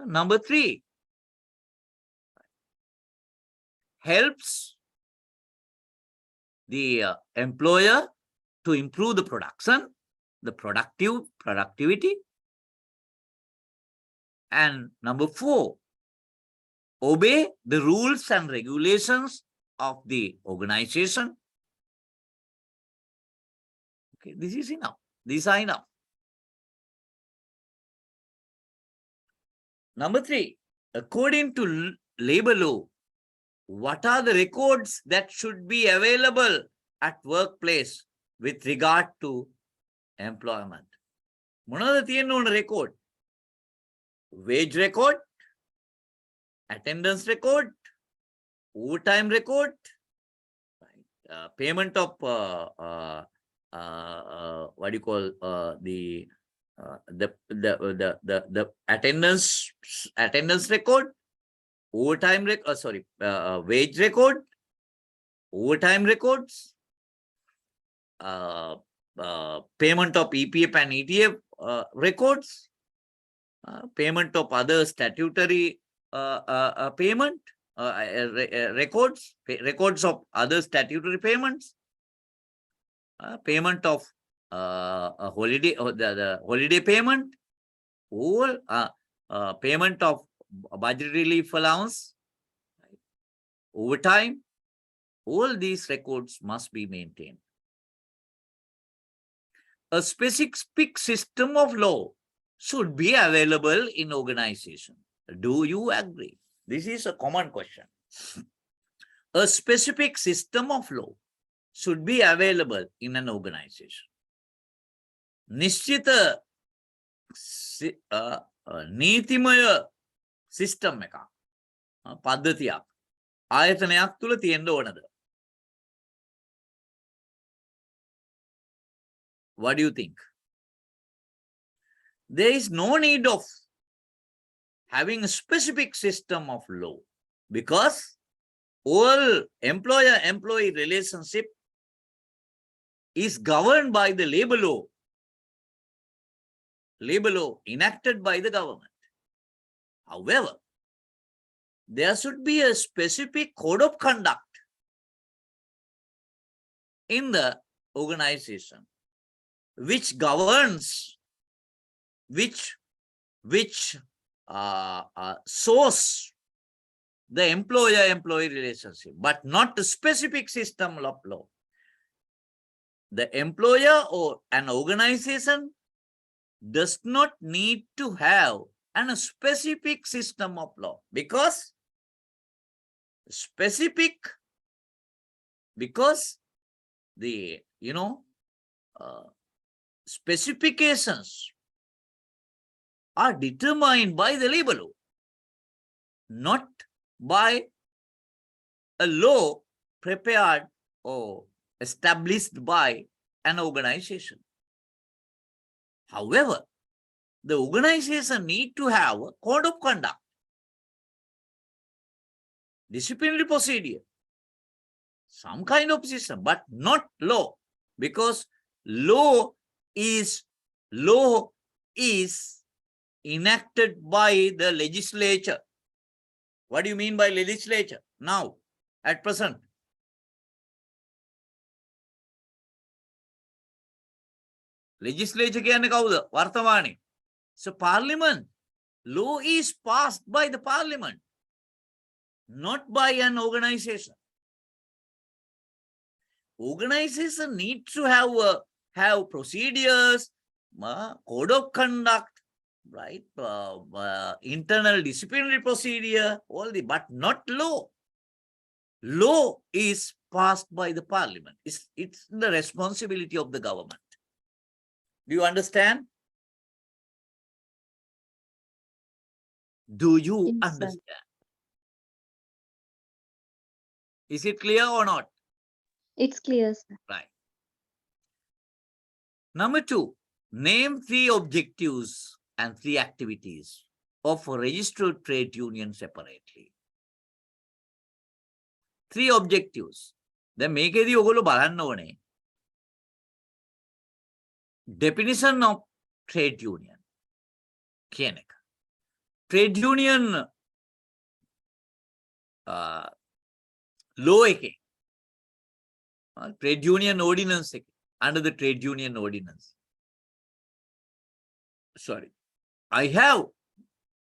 Number 3, helps the employer to improve the production, the productivity. And number 4, obey the rules and regulations of the organization. Okay, this is enough. These are enough. Number 3, according to labor law, what are the records that should be available at workplace with regard to employment? මොනවද තියෙන්න ඕන record? Wage record, attendance record, overtime record, payment of what do you call the attendance record, overtime wage record, overtime records, payment of EPF and ETF records, payment of other statutory payment records of other statutory payments, payment of a holiday, the holiday payment, all payment of budget relief allowance, overtime. All these records must be maintained. A specific system of law should be available in organization. Do you agree? This is a common question. A specific system of law should be available in an organization. නිශ්චිත නීතිමය system එකක් පද්ධතියක් ආයතනයක් තුල තියෙන්න ඕනද? What do you think? There is no need of having a specific system of law because all employer-employee relationship is governed by the labor law enacted by the government. However, there should be a specific code of conduct in the organization which governs, which source the employer-employee relationship, but not a specific system of law. The employer or an organization does not need to have a specific system of law because the specifications are determined by the labor law, not by a law prepared or established by an organization. However, the organization need to have a code of conduct, disciplinary procedure, some kind of system, but not law, because law is enacted by the legislature. What do you mean by legislature now, at present? Legislature කියන්නේ කවුද? වර්තමානයේ. So parliament, law is passed by the parliament, not by an organization. Organization needs to have procedures, code of conduct, right? Internal disciplinary procedure, all the, but not law. Law is passed by the parliament. It's the responsibility of the government. Do you understand? Do you Yes, sir. understand? Is it clear or not? It's clear, sir. Right. Number 2, name 3 objectives and 3 activities of a registered trade union separately. 3 objectives. දැන් මේකේදී ඔයගොල්ලෝ බලන්න ඕනේ. definition of trade union. කියන එක. Trade union law එකේ trade union ordinance එකේ, under the trade union ordinance. Sorry, I have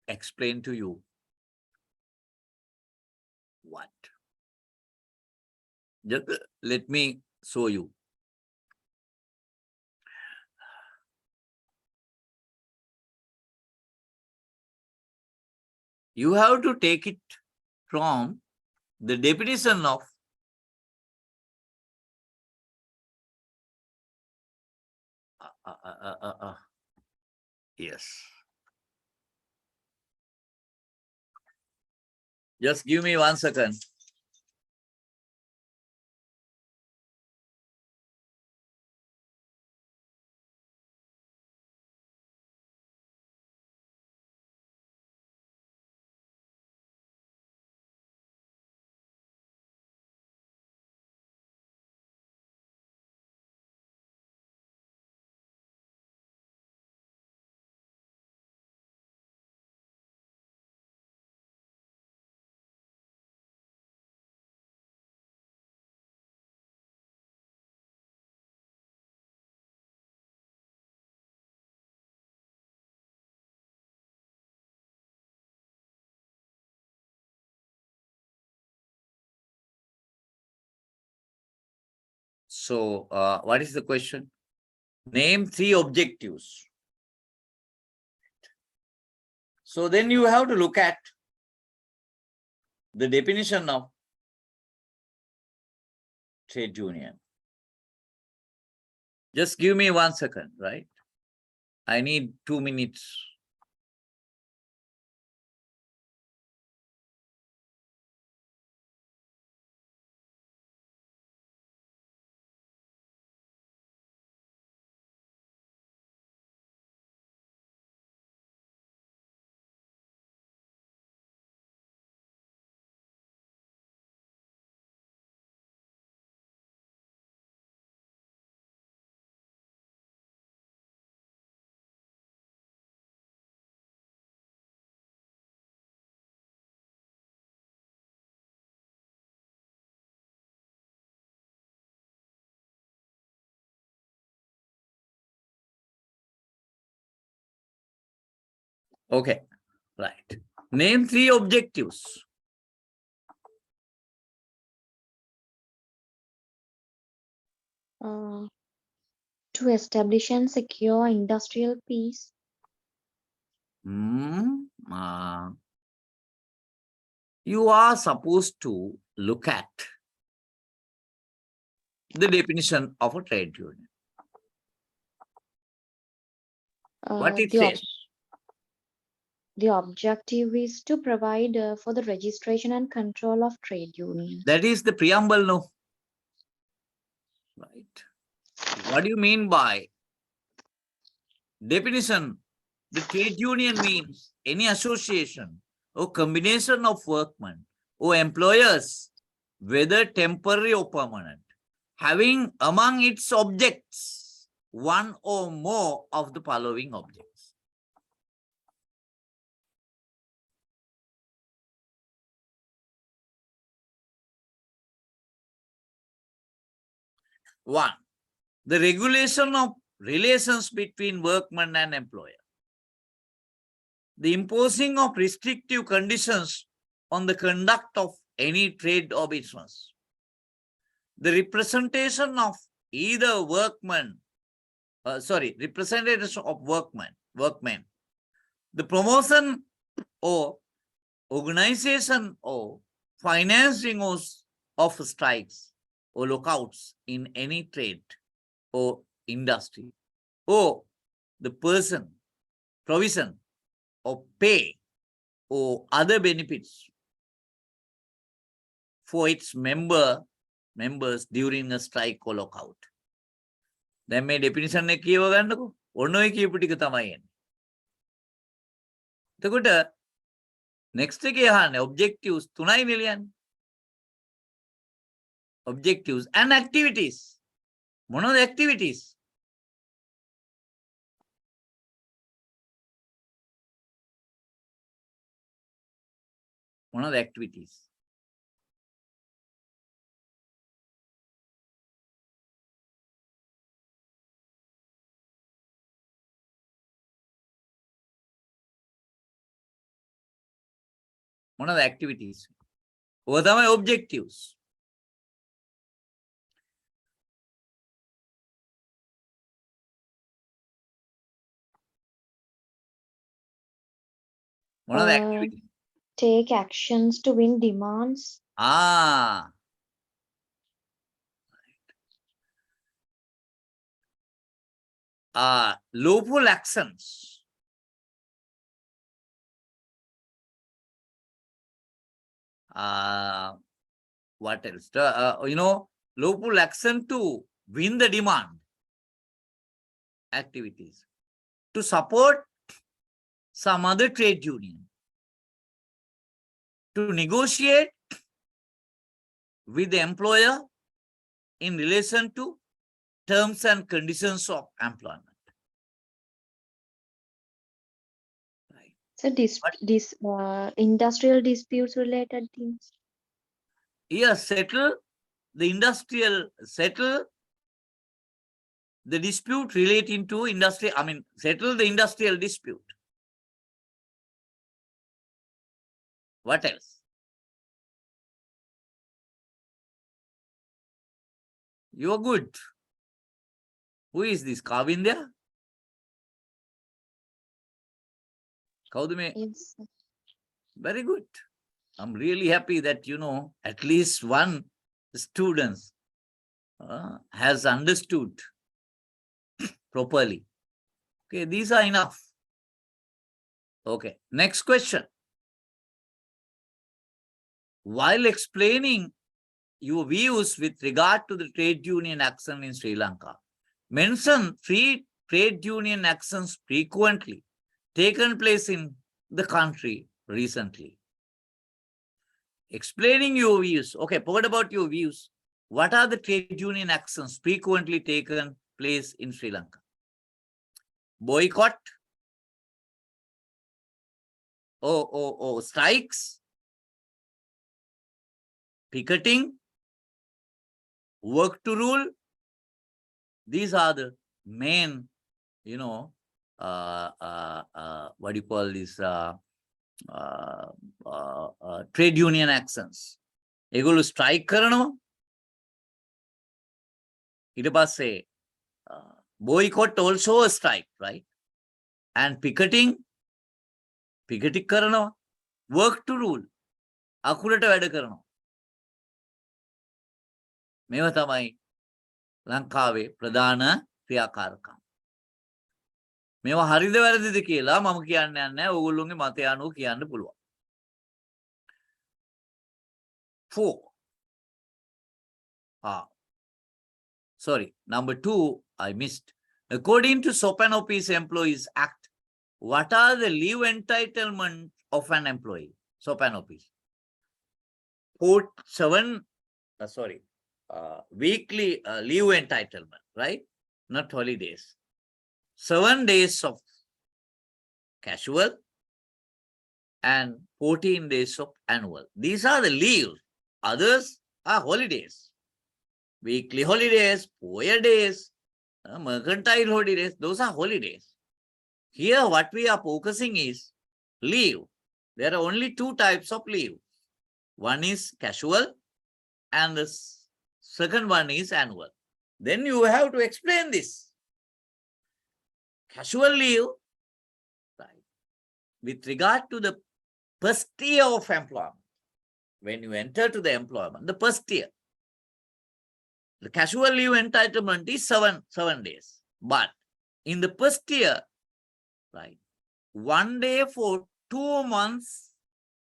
explained to you what. Just let me show you. You have to take it from the definition of yes. Just give me 1 second. So, what is the question? Name 3 objectives. So then you have to look at the definition of trade union. Just give me 1 second, right? I need 2 minutes. Okay, right. Name 3 objectives. To establish and secure industrial peace, You are supposed to look at the definition of a trade union. What it says. The objective is to provide for the registration and control of trade unions. That is the preamble, no? Right. What do you mean by definition? The trade union means any association or combination of workmen or employers, whether temporary or permanent, having among its objects one or more of the following objects. One, the regulation of relations between workman and employer. The imposing of restrictive conditions on the conduct of any trade or business. The representation of either representation of workmen. The promotion or organization or financing of strikes or lockouts in any trade or industry, or the provision of pay or other benefits for its members during a strike or lockout. දැන් මේ definition එක කියව ගන්නකො. ඔන්න ඔය කියපු ටික තමයි එන්නේ. එතකොට next එකේ අහන්නේ objectives 3යි නෙලියන්නේ. Objectives and activities. මොනවද activities? One of the activities. One of the activities. What are my objectives? One of the activities. Take actions to win demands. Ah. Lawful actions. What else? Lawful action to win the demand. Activities. To support some other trade union. To negotiate with the employer in relation to terms and conditions of employment. Right. So industrial disputes related things. Yes, settle the dispute relating to industry. Settle the industrial dispute. What else? You are good. Who is this? Kavindya? Kaudume? Yes. Sir. Very good. I'm really happy that, at least one student has understood properly. Okay, these are enough. Okay, next question. While explaining your views with regard to the trade union action in Sri Lanka, mention 3 trade union actions frequently taken place in the country recently. Explaining your views. Okay, what about your views? What are the trade union actions frequently taken place in Sri Lanka? Boycott? Strikes? Picketing? Work to rule? These are the main, what do you call this? Trade union actions. Egolu strike කරනවා. ඊට පස්සේ boycott also a strike, right? And picketing කරනවා. Work to rule. අකුරට වැඩ කරනවා. මේවා තමයි ලංකාවේ ප්‍රධාන ක්‍රියාකාරකම්. මේවා හරිද වැරදිද කියලා මම කියන්න යන්නේ නැහැ. ඕගොල්ලෝගේ මතය අනුව කියන්න පුළුවන්. 4. Sorry, number 2, I missed. According to Sopanopis Employees Act, what are the leave entitlement of an employee? Sopanopis. Weekly leave entitlement, right? Not holidays. 7 days of casual and 14 days of annual. These are the leaves. Others are holidays. Weekly holidays, poor days, mercantile holidays, those are holidays. Here what we are focusing is leave. There are only 2 types of leave. One is casual and the second one is annual. Then you have to explain this. Casual leave, right, with regard to the first year of employment. When you enter to the employment, the first year, the casual leave entitlement is 7 days. But in the first year, right, 1 day for 2 months,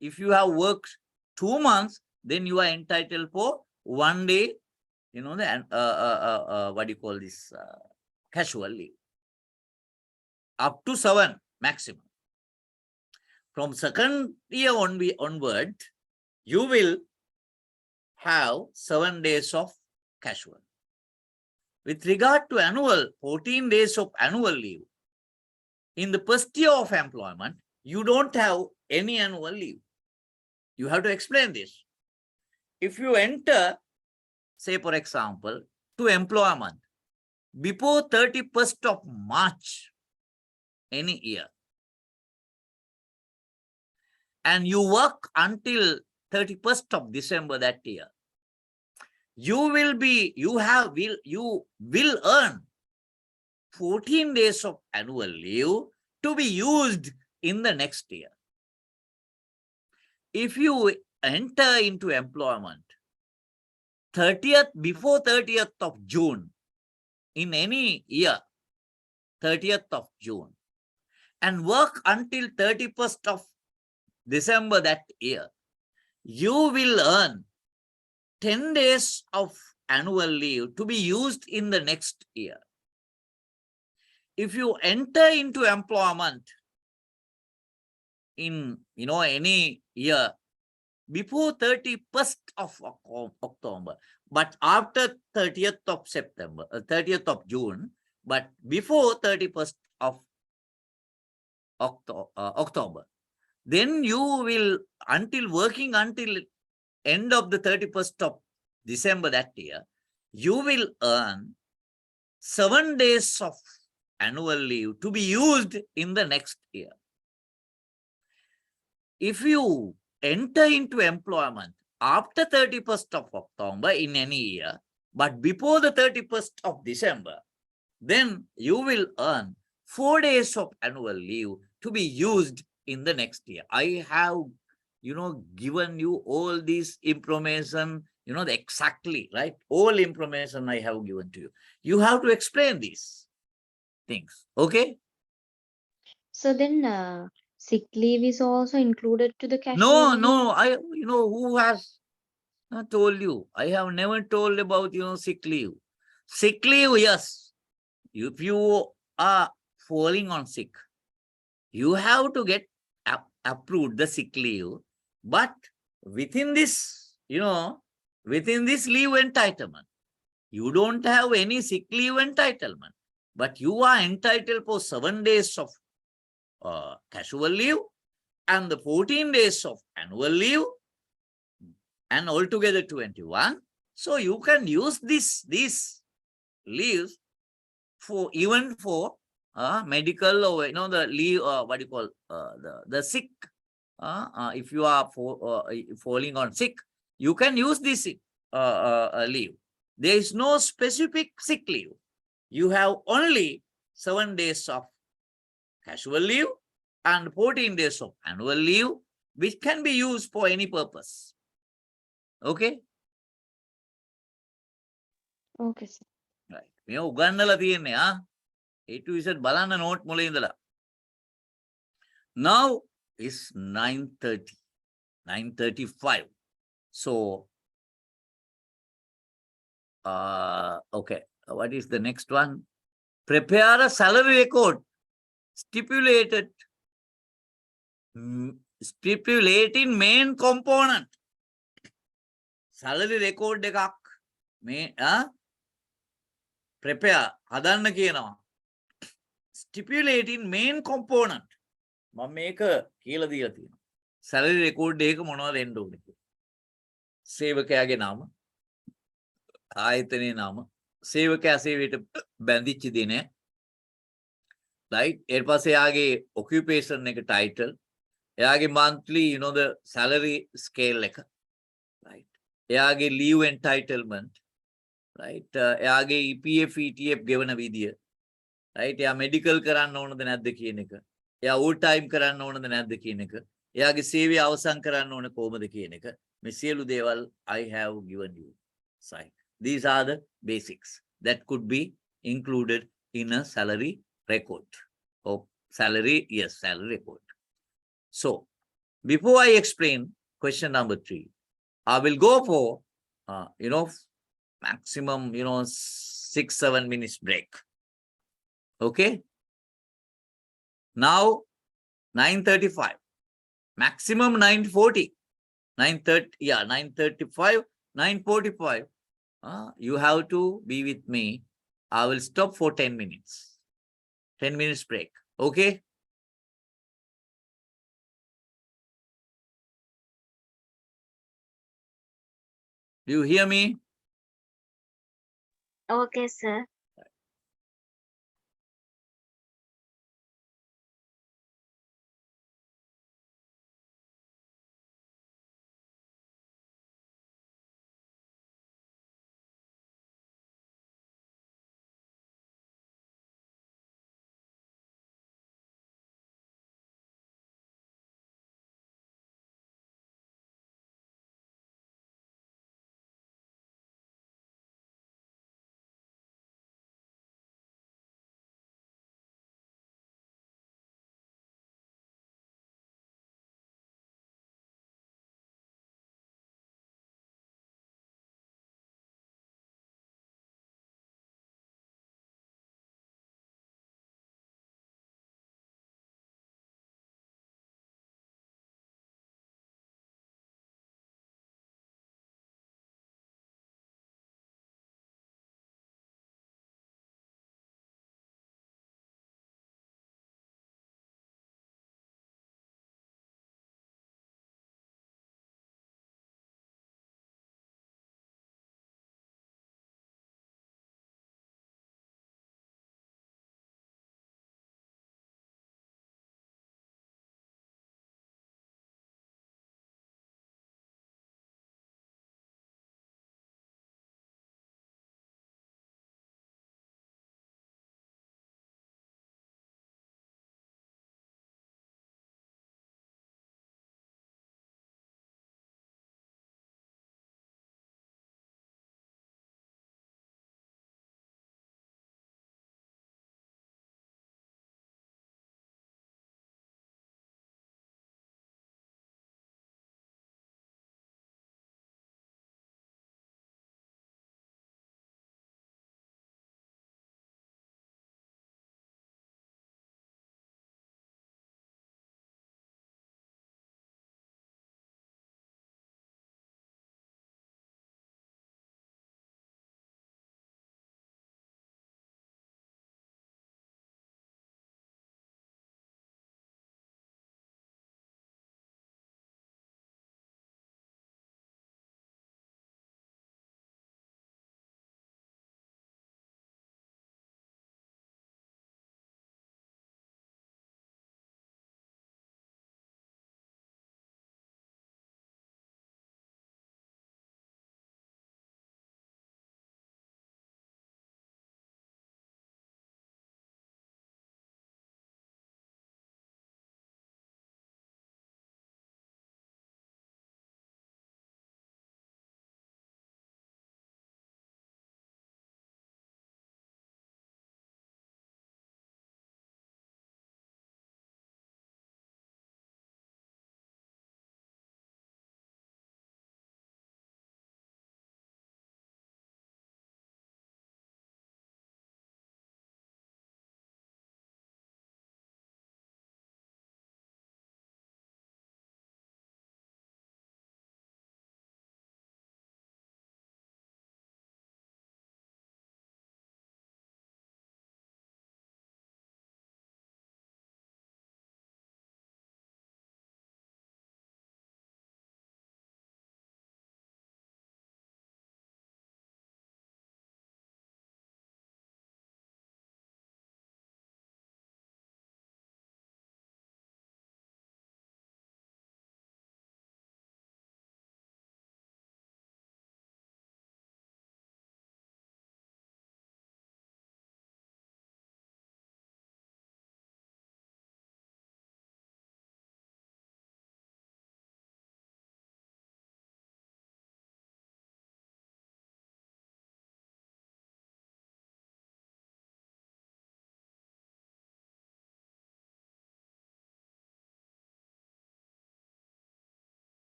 if you have worked 2 months, then you are entitled for 1 day, what do you call this, casual leave. Up to 7 maximum. From second year onward, you will have 7 days of casual. With regard to annual, 14 days of annual leave. In the first year of employment, you don't have any annual leave. You have to explain this. If you enter, say for example, to employment before 31st of March, any year, and you work until 31st of December that year, you will earn 14 days of annual leave to be used in the next year. If you enter into employment before 30th of June in any year, 30th of June, and work until 31st of December that year, you will earn 10 days of annual leave to be used in the next year. If you enter into employment in any year before 31st of October, but after 30th of September, 30th of June, but before 31st of October, then you will, working until end of the 31st of December that year, you will earn 7 days of annual leave to be used in the next year. If you enter into employment after 31st of October in any year, but before the 31st of December, then you will earn 4 days of annual leave to be used in the next year. I have, given you all this information, exactly, right? All information I have given to you. You have to explain these things, okay? So then sick leave is also included to the casual No, leave? who has told you? I have never told about, sick leave. Sick leave, yes. If you are falling on sick, you have to get approved the sick leave, but within this, within this leave entitlement, you don't have any sick leave entitlement, but you are entitled for 7 days of casual leave and the 14 days of annual leave, and altogether 21. So you can use these leaves for even for medical, or the leave, what do you call the sick. If you are falling on sick, you can use this leave. There is no specific sick leave. You have only 7 days of casual leave and 14 days of annual leave, which can be used for any purpose. Okay? Okay, sir. Right. මේ උගන්නලා තියෙන්නේ A to Z බලන්න note මුලින් ඉඳලා. Now is 9:30, 9:35. So okay, what is the next one? Prepare a salary record stipulating main component. Salary record එකක් prepare හදන්න කියනවා. Stipulating main component. මම මේක කියලා දීලා තියෙනවා. Salary record එක මොනවද එන්න ඕනේ කියලා. සේවකයාගේ නම, ආයතනයේ නම, සේවකයා සේවයට බැඳිච්ච දිනය, right? ඊට පස්සේ එයාගේ occupation එක title, එයාගේ monthly, the salary scale එක, right? එයාගේ leave entitlement, right? එයාගේ EPF ETF ගෙවන විදිය, right? එයා medical කරන්න ඕනද නැද්ද කියන එක, එයා all time කරන්න ඕනද නැද්ද කියන එක, එයාගේ සේවය අවසන් කරන්න ඕන කොහොමද කියන එක, මේ සියලු දේවල් I have given you. These are the basics that could be included in a salary record. Oh, salary, yes, salary record. So, before I explain question number 3, I will go for, maximum, 6-7 minutes break. Okay. Now, 9:35, maximum 9:40, 9:30, yeah, 9:35, 9:45. You have to be with me. I will stop for 10 minutes. 10 minutes break. Okay. Do you hear me? Okay, sir.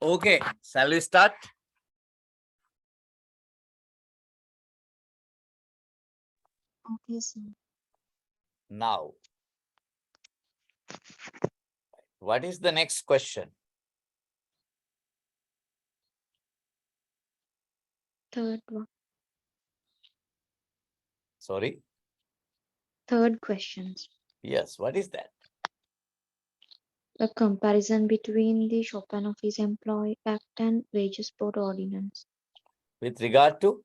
Okay, shall we start? Okay, sir. Now, what is the next question? Third one. Sorry. Third questions. Yes, what is that? A comparison between the Chopin Office Employee Act and Wages Board Ordinance. With regard to?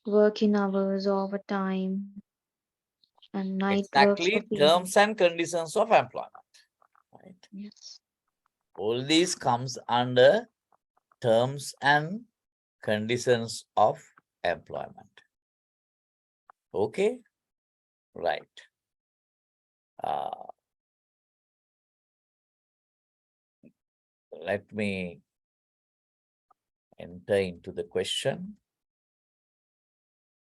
Working hours, overtime, and night works for Exactly, female. terms and conditions of employment. Right. Yes. All these comes under terms and conditions of employment. Okay, right. Let me enter into the question.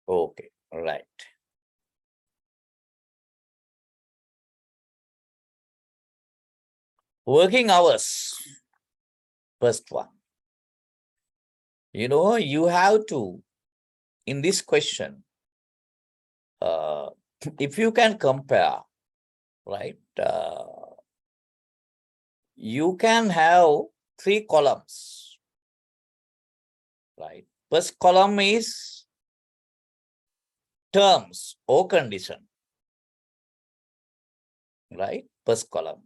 Okay, right. Working hours. First one. You have to, in this question, if you can compare, right, you can have 3 columns, right? First column is terms or condition, right? First column.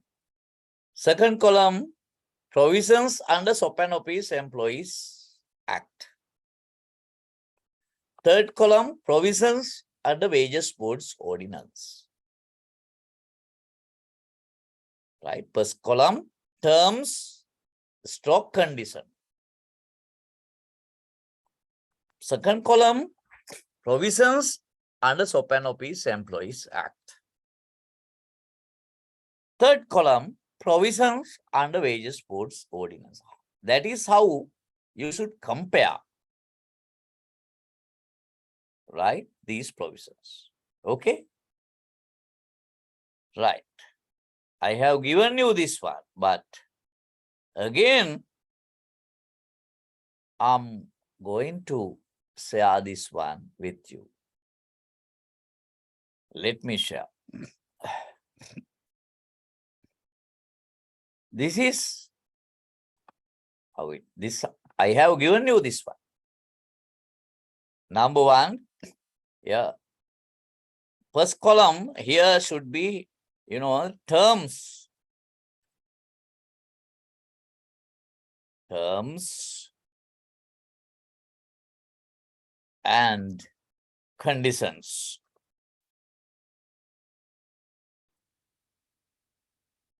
Second column, provisions under Chopin Office Employees Act. Third column, provisions under Wages Boards Ordinance. Right? First column, terms, stroke condition. Second column, provisions under Chopin Office Employees Act. Third column, provisions under Wages Boards Ordinance. That is how you should compare, right, these provisions. Okay? Right. I have given you this one, but again, I'm going to share this one with you. Let me share. This is how I have given you this one. Number one, yeah. First column here should be, terms. Terms and conditions.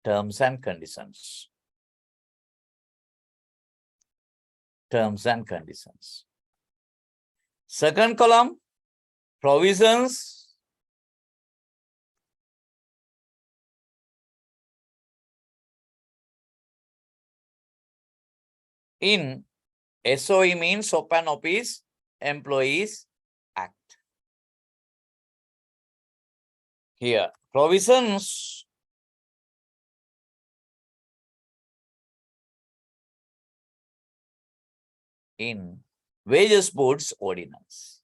Terms and conditions. Terms and conditions. Second column, provisions in SOE means Chopin Office Employees Act. Here, provisions in Wages Boards Ordinance.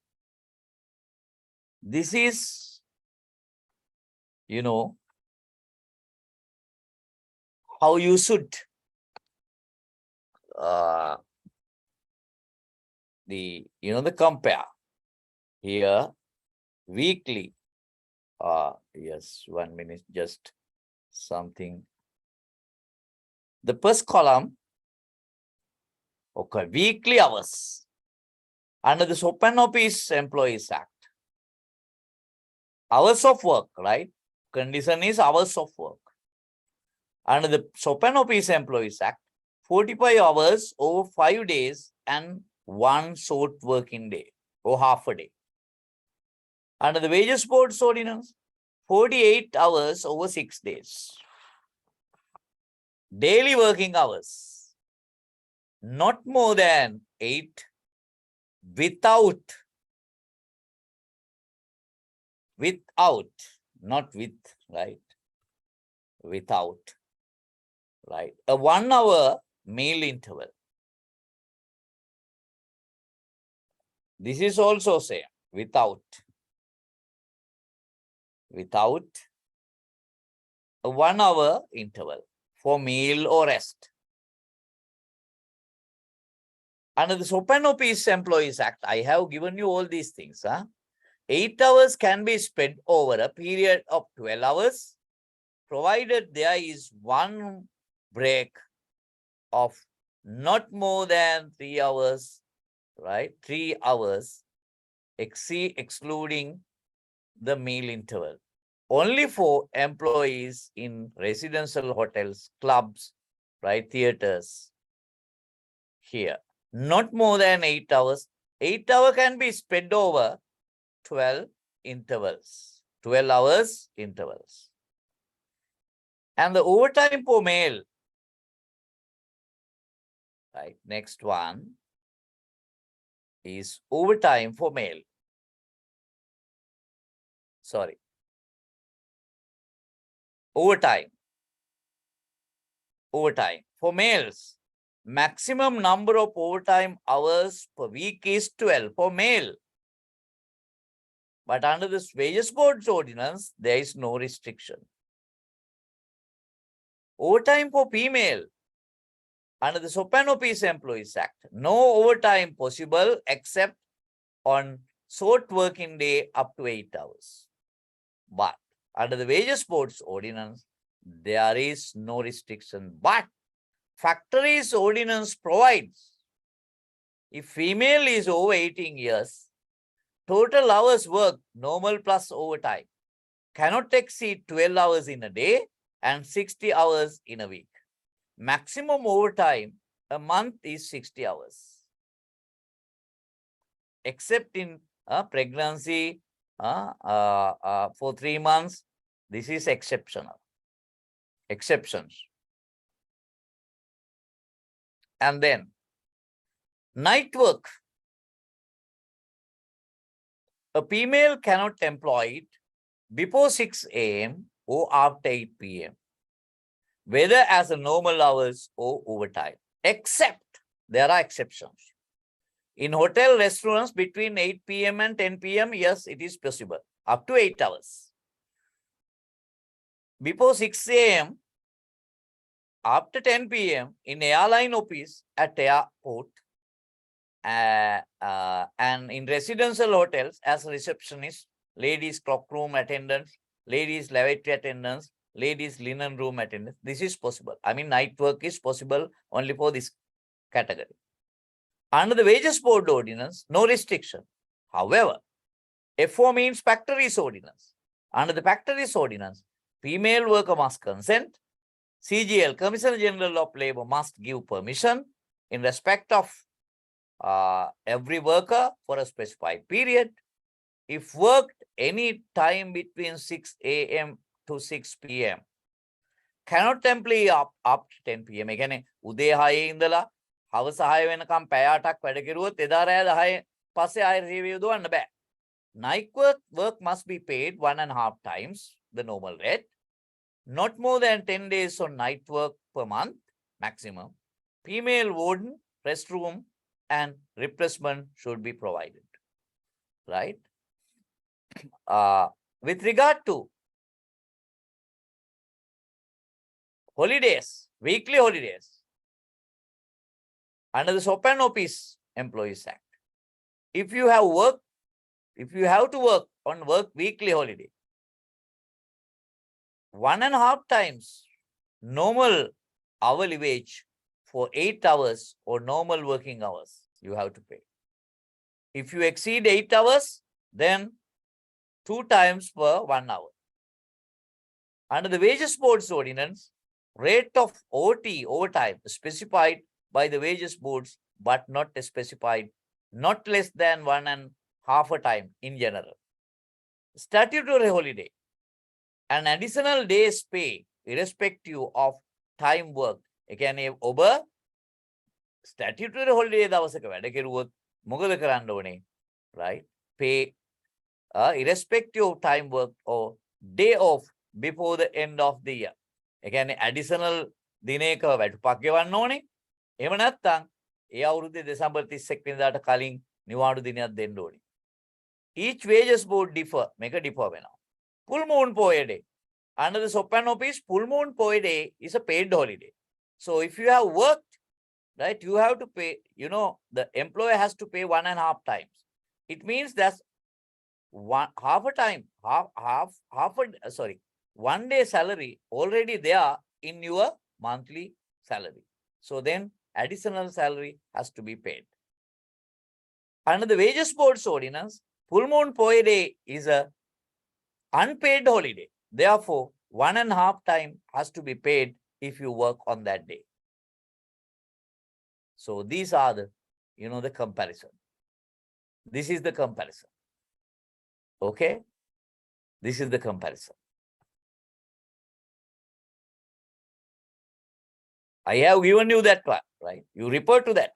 This is, how you should the compare. Here, weekly. Yes, 1 minute, just something. The first column, okay, weekly hours under the Chopin Office Employees Act. Hours of work, right? Condition is hours of work. Under the Chopin Office Employees Act, 45 hours over 5 days and 1 short working day or half a day. Under the Wages Boards Ordinance, 48 hours over 6 days. Daily working hours, not more than 8 without, not with, right? Without, right? A 1 hour meal interval. This is also same, without a 1 hour interval for meal or rest. Under the Sopanopis Employees Act, I have given you all these things. 8 hours can be spent over a period of 12 hours, provided there is one break of not more than 3 hours, right? 3 hours, excluding the meal interval. Only for employees in residential hotels, clubs, right? Theaters here. Not more than 8 hours. 8 hours can be spread over 12 intervals, 12 hours intervals. And the overtime for male, right? Next one is overtime for male. Sorry. Overtime for males. Maximum number of overtime hours per week is 12 for male. But under this Wages Board's ordinance, there is no restriction. Overtime for female, under the Sopanopis Employees Act, no overtime possible except on short working day up to 8 hours. But under the Wages Board's ordinance, there is no restriction. But Factories Ordinance provides if female is over 18 years, total hours worked, normal plus overtime, cannot exceed 12 hours in a day and 60 hours in a week. Maximum overtime a month is 60 hours. Except in pregnancy for 3 months, this is exceptional. Exceptions. And then night work. A female cannot employ it before 6 a.m. or after 8 p.m. whether as a normal hours or overtime, except there are exceptions. In hotel restaurants between 8 p.m. and 10 p.m., yes, it is possible, up to 8 hours. Before 6 a.m., after 10 p.m. in airline office at airport and in residential hotels as a receptionist, ladies cloakroom attendants, ladies lavatory attendants, ladies linen room attendants. This is possible. I mean, night work is possible only for this category. Under the Wages Board ordinance, no restriction. However, F4 means Factories Ordinance. Under the Factories Ordinance, female worker must consent. CGL, Commissioner General of Labour, must give permission in respect of every worker for a specified period. If worked any time between 6 a.m. to 6 p.m. cannot employ up to 10 p.m. එකනේ උදේ 6 ඉඳලා හවස 6 වෙනකම් පැය 8ක් වැඩ කෙරුවොත් එදා රෑ 10 පස්සේ ආයෙ සේවය යොදවන්න බෑ. Night work must be paid 1.5 times the normal rate. Not more than 10 days on night work per month maximum. Female warden, restroom and replacement should be provided. Right? With regard to holidays, weekly holidays, under the Sopanopis Employees Act, if you have to work on weekly holiday, 1.5 times normal hourly wage for 8 hours or normal working hours, you have to pay. If you exceed 8 hours, then 2 times per 1 hour. Under the Wages Board's ordinance, rate of overtime specified by the Wages Boards, but not specified, not less than 1.5 a time in general. Statutory holiday, an additional day's pay irrespective of time worked. Again, over statutory holiday දවසක වැඩ කෙරුවොත් මොකද කරන්න ඕනේ? Right? Pay irrespective of time worked or day off before the end of the year. Again, additional දිනයක වැටුපක් ගෙවන්න ඕනේ. එහෙම නැත්නම් ඒ අවුරුද්දේ දෙසැම්බර් 31 වෙනිදාට කලින් නිවාඩු දිනයක් දෙන්න ඕනේ. Each wages board differ. මේක differ වෙනවා. Full moon poy day. Under the Sopan office, full moon poy day is a paid holiday. So if you have worked, right, you have to pay, the employer has to pay 1.5 times. It means that's half a time, one day salary already there in your monthly salary. So then additional salary has to be paid. Under the wages board's ordinance, full moon poy day is a unpaid holiday. Therefore, 1.5 time has to be paid if you work on that day. So these are the, the comparison. This is the comparison. Okay? This is the comparison. I have given you that one, right? You refer to that.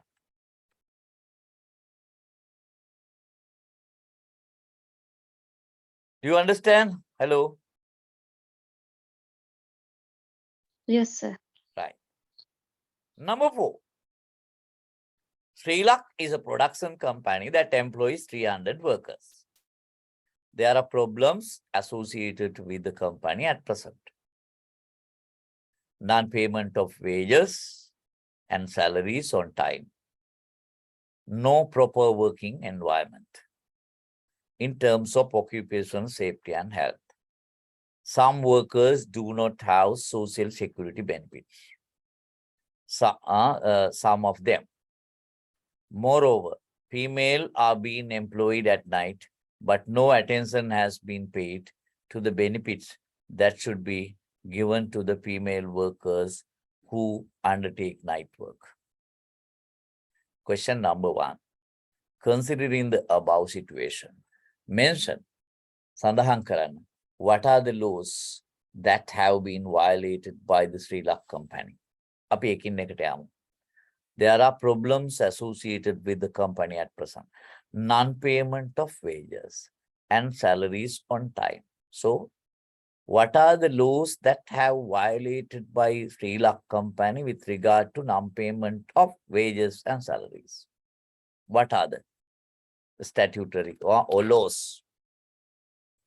Do you understand? Hello? Yes, sir. Right. Number 4. Sri Lanka is a production company that employs 300 workers. There are problems associated with the company at present. Non-payment of wages and salaries on time. No proper working environment in terms of occupational safety and health. Some workers do not have social security benefits. Some of them. Moreover, female are being employed at night, but no attention has been paid to the benefits that should be given to the female workers who undertake night work. Question number 1. Considering the above situation, mention, සඳහන් කරන්න, what are the laws that have been violated by the Sri Lanka company? අපි එකින් එකට යමු. There are problems associated with the company at present. Non-payment of wages and salaries on time. So, what are the laws that have violated by Sri Lanka company with regard to non-payment of wages and salaries? What are the statutory or laws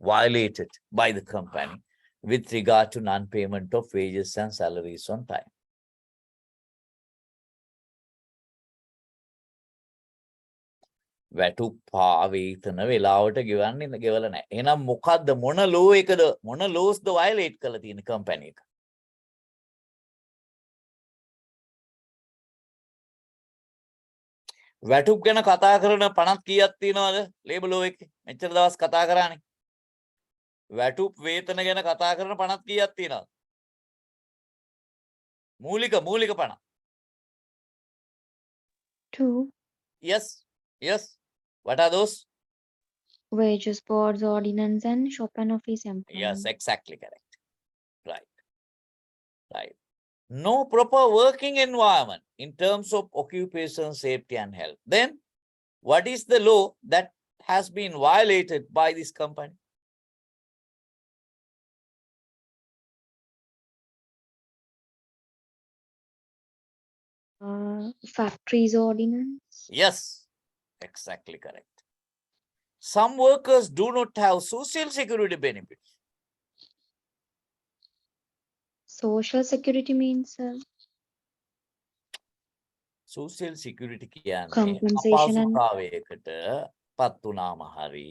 violated by the company with regard to non-payment of wages and salaries on time? වැටුප් පාවේතන වෙලාවට ගෙවන්නේ ගෙවලා නැහැ. එහෙනම් මොකද්ද මොන ලෝ එකද මොන ලෝස්ද වයලේට් කරලා තියෙන කම්පැනි එක? වැටුප් ගැන කතා කරන පනත් කීයක් තියෙනවද ලේබර් ලෝ එකේ? මෙච්චර දවස් කතා කරානේ. වැටුප් වේතන ගැන කතා කරන පනත් කීයක් තියෙනවද? මූලික පනත්. 2. Yes. What are those? Wages boards, ordinance, and shop and office employment. Yes, exactly correct. Right. No proper working environment in terms of occupation, safety, and health. Then, what is the law that has been violated by this company? Factories ordinance. Yes, exactly correct. Some workers do not have social security benefits. Social security means Social security කියන්නේ compensation and අපහසුතාවයකට පත් වුණාම හරි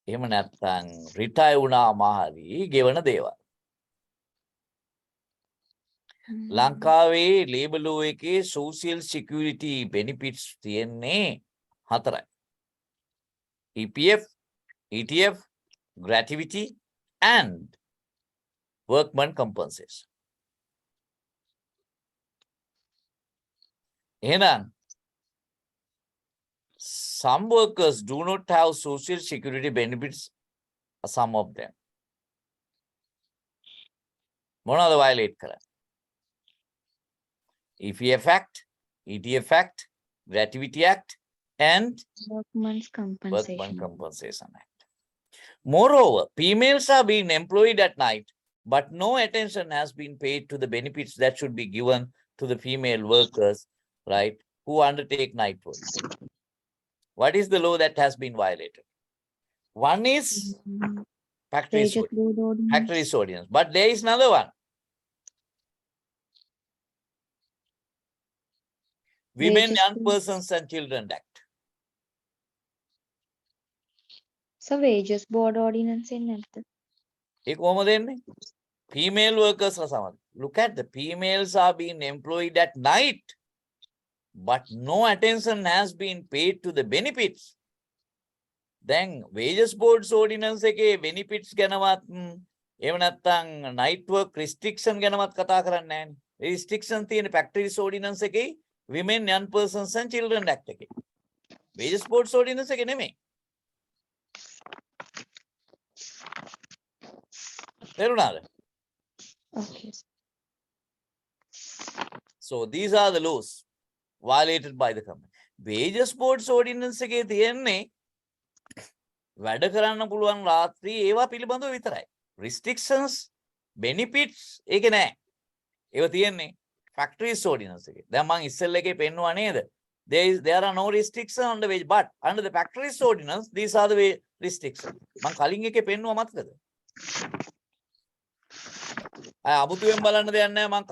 එහෙම නැත්නම් retire වුණාම හරි ගෙවන දේවල්. ලංකාවේ ලේබර් ලෝ එකේ social security benefits තියෙන්නේ 4යි. EPF, ETF, gratuity and workman compensation. එහෙනම් some workers do not have social security benefits, some of them. මොනවද violate කරන්නේ? EPF Act, ETF Act, Gratuity Act, and workman's compensation. Workman Compensation Act. Moreover, females are being employed at night, but no attention has been paid to the benefits that should be given to the female workers right, who undertake night work. What is the law that has been violated? One is factory Wages ordinance. board Factory ordinance. ordinance. But there is another one. Women, Wages Young board. Persons and Children Act. So wages board ordinance in නැද්ද? ඒ කොහොමද එන්නේ? Female workers ලා සමග. Look at the females are being employed at night, but no attention has been paid to the benefits. Then wages board ordinance එකේ benefits ගැනවත් එහෙම නැත්නම් night work restriction ගැනවත් කතා කරන්නේ නැහැ. Restriction තියෙන factories ordinance එකේ women, young persons and children act එකේ. Wages board ordinance එකේ නෙමෙයි. තේරුණාද? Okay. So these are the laws violated by the company. Wages board ordinance එකේ තියෙන්නේ වැඩ කරන්න පුළුවන් රාත්‍රී ඒවා පිළිබඳව විතරයි. Restrictions, benefits ඒක නෑ. ඒව තියෙන්නේ factories ordinance එකේ. දැන් මම ඉස්සෙල් එකේ පෙන්නුවා නේද? There are no restrictions on the wage, but under the factories ordinance these are the restrictions. මම කලින් එකේ පෙන්නුවා මතකද? අමුතුවෙන් බලන්න දෙයක් නැහැ. මම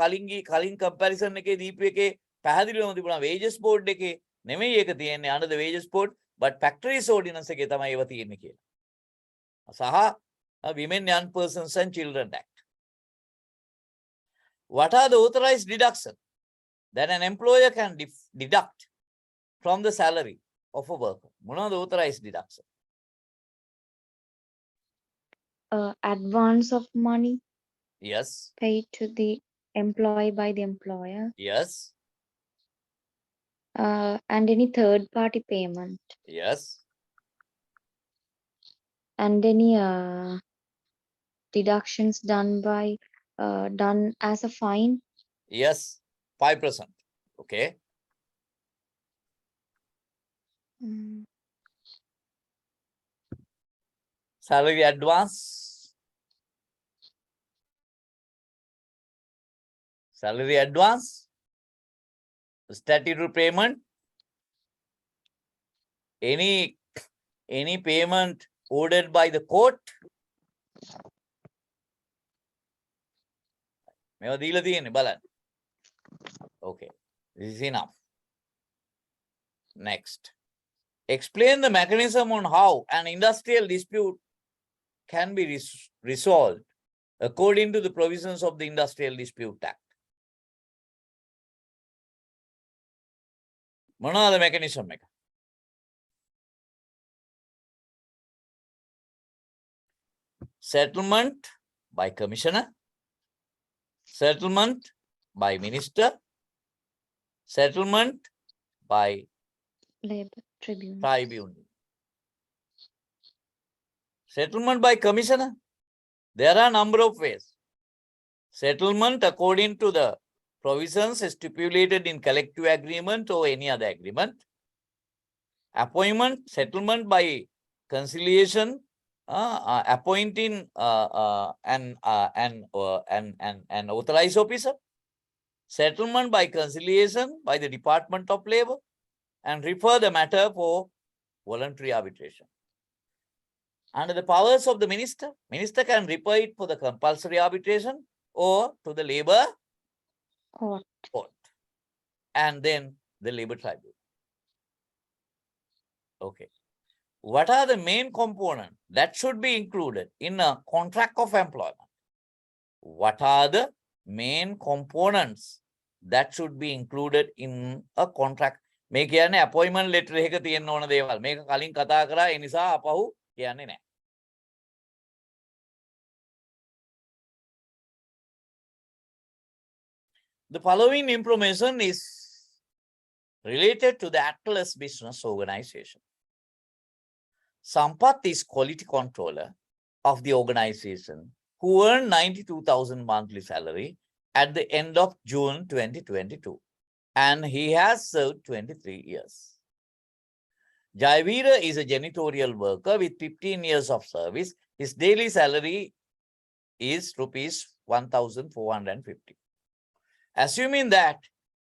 කලින් comparison එකේ දීපු එකේ පැහැදිලිවම තිබුණා wages board එකේ නෙමෙයි ඒක තියෙන්නේ under the wages board, but factories ordinance එකේ තමයි ඒව තියෙන්නේ කියලා. සහ women, young persons and children act. What are the authorized deductions that an employer can deduct from the salary of a worker? මොනවද authorized deduction? Advance of money Yes. paid to the employee by the employer. Yes. And any third party payment. Yes. And any deductions done as a fine. Yes. 5%. Okay. Salary advance. Salary advance. Statutory payment. Any payment ordered by the court. මේවා දීලා තියෙන්නේ බලන්න. Okay. This is enough. Next. Explain the mechanism on how an industrial dispute can be resolved according to the provisions of the Industrial Dispute Act. මොනවාද mechanism එක? Settlement by commissioner, settlement by minister, settlement by Labor tribunal. tribunal. Settlement by commissioner. There are a number of ways. Settlement according to the provisions stipulated in collective agreement or any other agreement. Appointment, settlement by conciliation, appointing an authorized officer. Settlement by conciliation by the Department of Labor, and refer the matter for voluntary arbitration. Under the powers of the minister can refer it for the compulsory arbitration or to the labor court and then the labor tribunal. Okay. What are the main components that should be included in a contract of employment? What are the main components that should be included in a contract? මේ කියන්නේ appointment letter එකක තියෙන්න ඕන දේවල්. මේක කලින් කතා කරා ඒ නිසා අපහු කියන්නේ නැහැ. The following information is related to the Atlas Business Organization. Sampath is quality controller of the organization who earned 92,000 monthly salary at the end of June 2022. And he has served 23 years. Jayveera is a janitorial worker with 15 years of service. His daily salary is rupees 1,450. Assuming that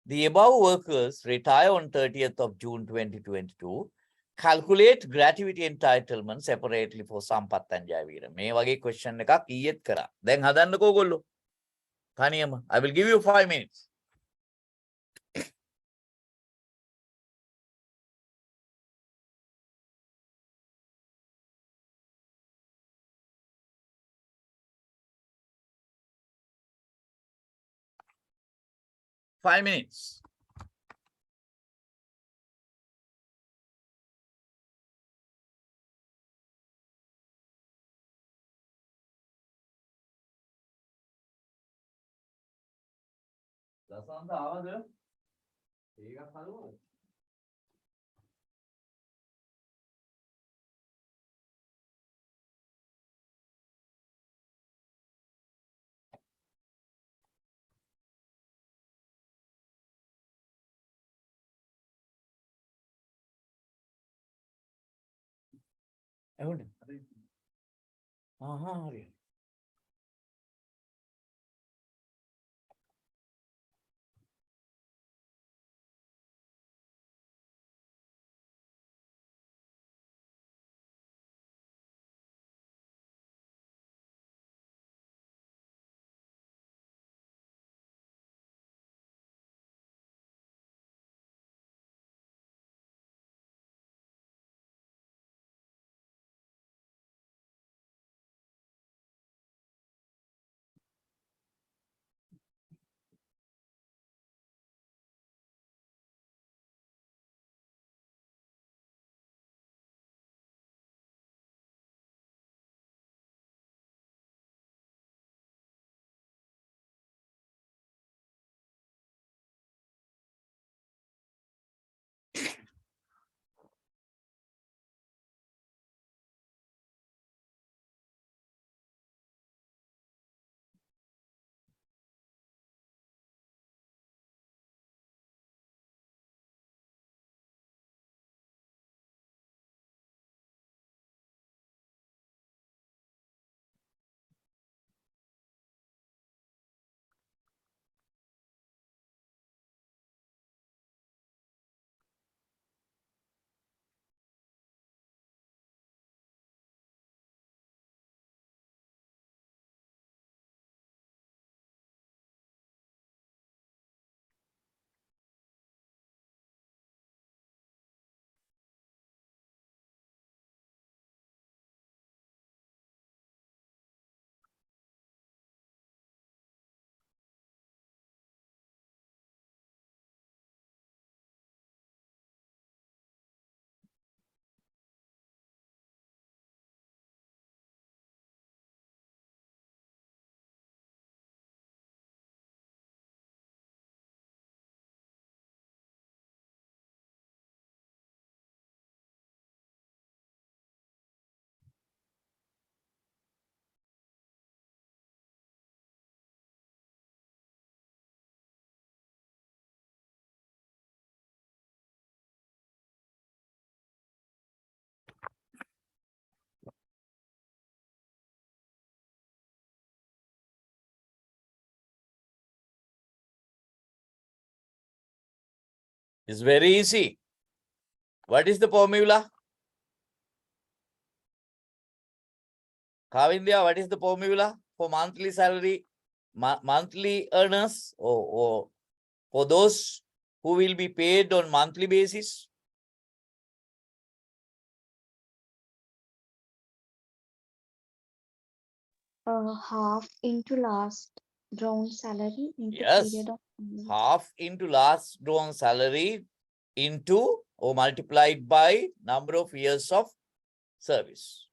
The above workers retire on 30th of June 2022. Calculate gratuity entitlement separately for Sampath and Javira. මේ වගේ question එකක් ඊයේත් කරා. දැන් හදන්නකෝ ඔයගොල්ලෝ. තනියම. I will give you 5 minutes. Five minutes. Dasantha ආවද? ඒකක් හදුවද? එහුණේ. හරි. It's very easy. What is the formula? Kavindya, what is the formula for monthly salary, monthly earners, or for those who will be paid on monthly basis? Half into last drawn salary into Yes. period of 1 year. Half into last drawn salary into or multiplied by number of years of service.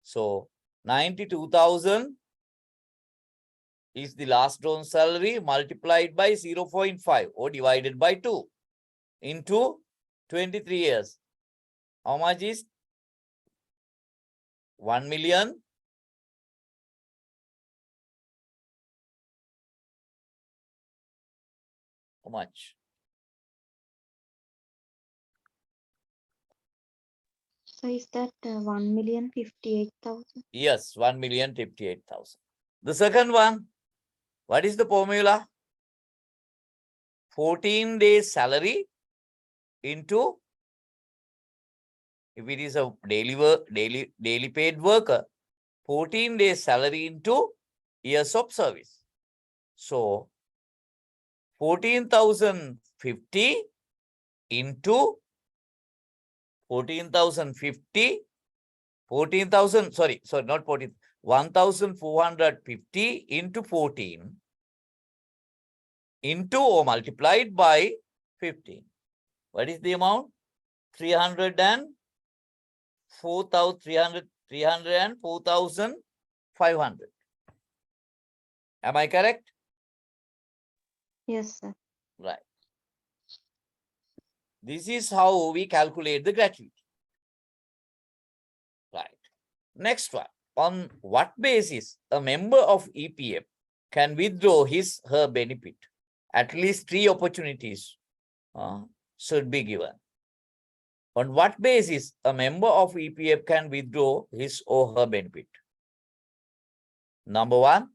So 92,000 is the last drawn salary multiplied by 0.5 or divided by 2 into 23 years. How much is 1 million? How much? So is that 1,058,000? Yes, 1,058,000. The second one, what is the formula? 14 days salary into, if it is a daily paid worker, 14 days salary into years of service. So 14,050 into 14,050, 14,000, sorry, not 14, 1,450 into 14 into or multiplied by 15. What is the amount? 304,500. Am I correct? Yes, sir. Right. This is how we calculate the gratuity. Right. Next one. On what basis a member of EPF can withdraw her benefit? At least 3 opportunities should be given. On what basis a member of EPF can withdraw his or her benefit? Number 1,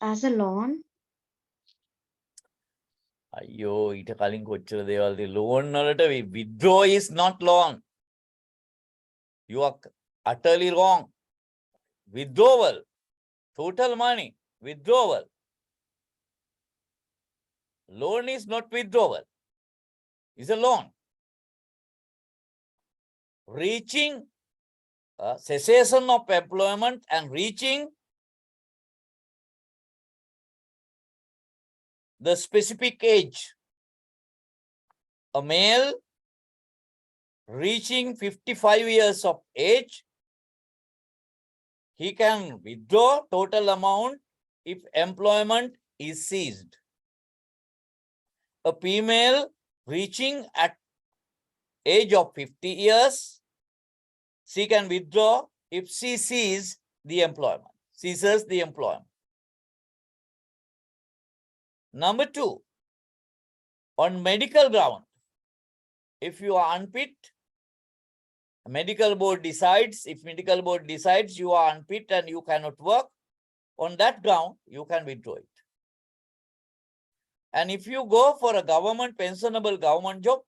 As a loan. අයියෝ ඊට කලින් කොච්චර දේවල් loan වලට withdraw is not loan. You are utterly wrong. Withdrawal, total money, withdrawal. Loan is not withdrawal. It's a loan. Reaching cessation of employment and reaching the specific age. A male reaching 55 years of age, he can withdraw total amount if employment is ceased. A female reaching at age of 50 years, she can withdraw if she ceases the employment. Number 2, on medical ground, if you are unfit, medical board decides, you are unfit and you cannot work, on that ground, you can withdraw it. And if you go for a pensionable government job,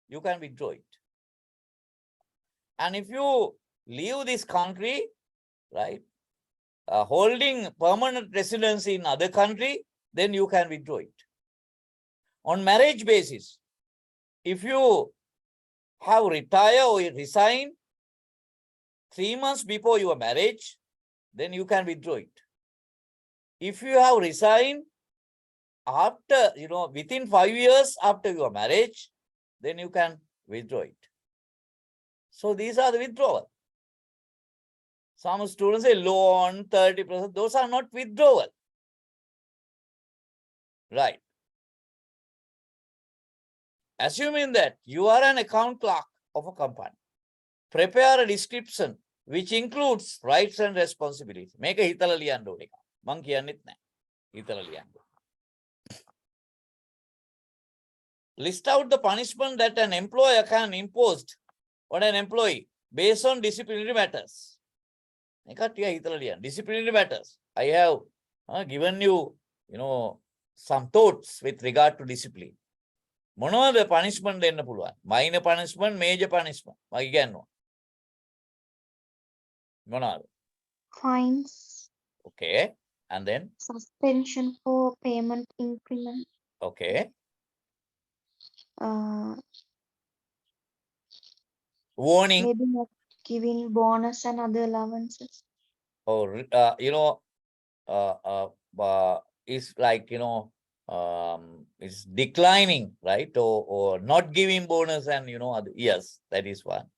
you can withdraw it. And if you leave this country, right, holding permanent residency in other country, then you can withdraw it. On marriage basis, if you have retired or resigned 3 months before your marriage, then you can withdraw it. If you have resigned after, within 5 years after your marriage, then you can withdraw it. So these are the withdrawal. Some students say loan 30%, those are not withdrawal. Right. Assuming that you are an account clerk of a company, prepare a description which includes rights and responsibilities. Make a hitala liyan ඕන එක. මං කියන්නෙත් නැහැ. හිතලා ලියන්න. List out the punishment that an employer can impose on an employee based on disciplinary matters. Disciplinary matters. I have given you, some thoughts with regard to discipline. මොනවද punishment දෙන්න පුළුවන්? Minor punishment, major punishment. මම කියන්නවා. මොනවද? Fines. Okay. And then? Suspension for payment increment. Okay. Warning. Maybe not giving bonus and other allowances. Or, it's like, it's declining, right? Or not giving bonus and, yes, that is one.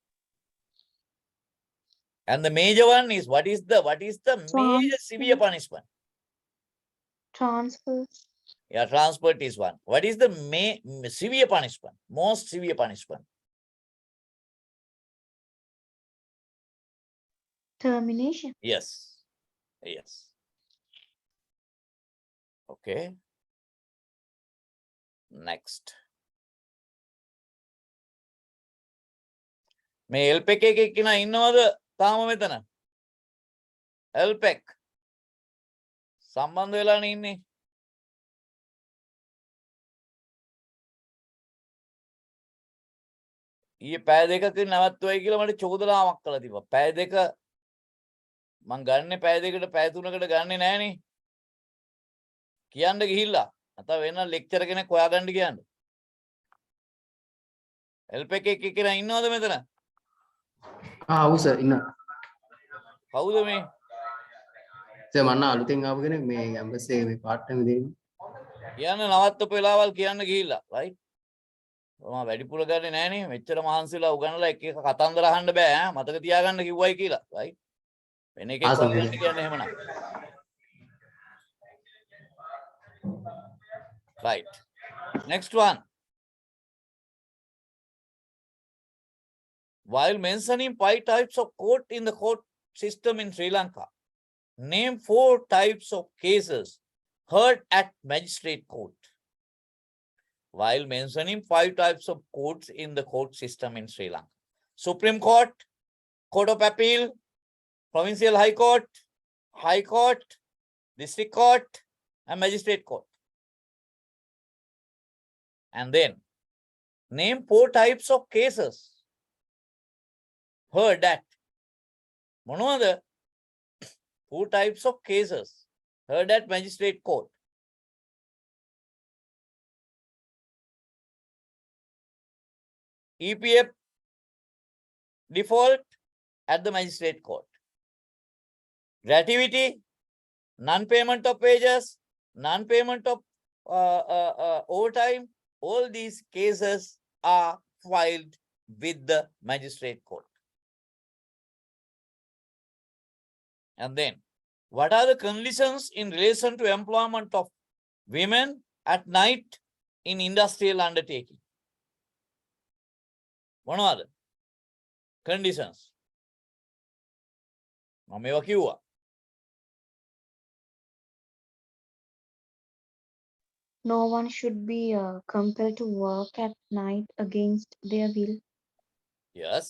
And the major one is, what is the major severe punishment? Transfers. Yeah, transport is one. What is the severe punishment? Most severe punishment? Termination. Yes. Yes. Okay. Next. මේ LPEC එකේ කෙනා ඉන්නවද තාම මෙතන? LPEC සම්බන්ධ වෙලානේ ඉන්නේ. ඊයේ පැය දෙකක නැවතුවයි කියලා මට චෝදනාවක් කළා තිබ්බා. පැය දෙක මං ගන්නෙ පැය දෙකට පැය තුනකට ගන්නෙ නෑනේ. කියන්න ගිහිල්ලා. නැත්නම් වෙන ලෙක්චර් කෙනෙක් හොයාගන්න කියන්න. LPEC එකේ කෙනා ඉන්නවද මෙතන? ඔව් සර් ඉන්න. කවුද මේ? සර් මන්න අලුතෙන් ආපු කෙනෙක් මේ කැම්පස් එකේ මේ පාර්ට් ටයිම් දෙන්නේ. කියන්න නවත්තපු වෙලාවල් කියන්න ගිහිල්ලා. රයිට්. මම වැඩිපුර ගන්නෙ නෑනේ. මෙච්චර මහන්සිලා උගන්වලා එක එක කතන්දර අහන්න බෑ ඈ. මතක තියාගන්න කිව්වයි කියලා. රයිට්. වෙන එකෙක් හොයාගන්න කියන්නේ එහෙමනම්. Right. Next one. While mentioning 5 types of court in the court system in Sri Lanka, name 4 types of cases heard at magistrate court. While mentioning 5 types of courts in the court system in Sri Lanka: Supreme Court, Court of Appeal, Provincial High Court, District Court, and Magistrate Court. And then name 4 types of cases heard at. මොනවද? 4 types of cases heard at magistrate court. EPF default at the magistrate court. Gratuity, non-payment of wages, non-payment of overtime. All these cases are filed with the magistrate court. And then, what are the conditions in relation to employment of women at night in industrial undertaking? What are the conditions? මම ඒවා කිව්වා. No one should be compelled to work at night against their will. Yes.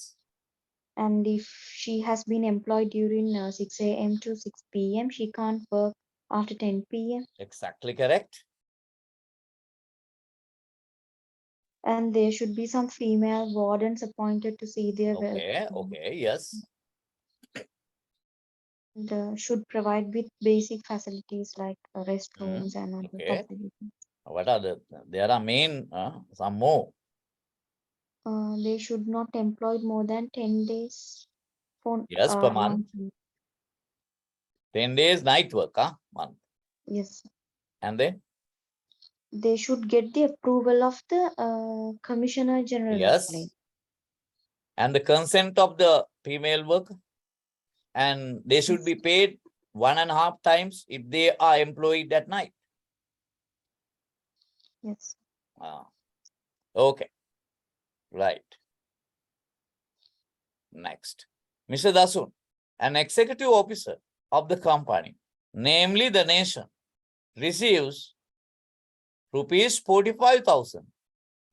And if she has been employed during 6 a.m. to 6 p.m., she can't work after 10 p.m. Exactly correct. And there should be some female wardens appointed to see their Okay. Okay. Yes. and should provide with basic facilities like restrooms and other Okay. facilities. What are the? There are main some more. They should not employ more than 10 days for Yes, per month. 10 days night work, month. Yes, And then they should get the approval of the Commissioner General. of yes. Labor. And the consent of the female worker. And they should be paid 1.5 times if they are employed at night. Yes. Okay. Right. Next. Mr. Dasun, an executive officer of the company, namely the nation, receives rupees 45,000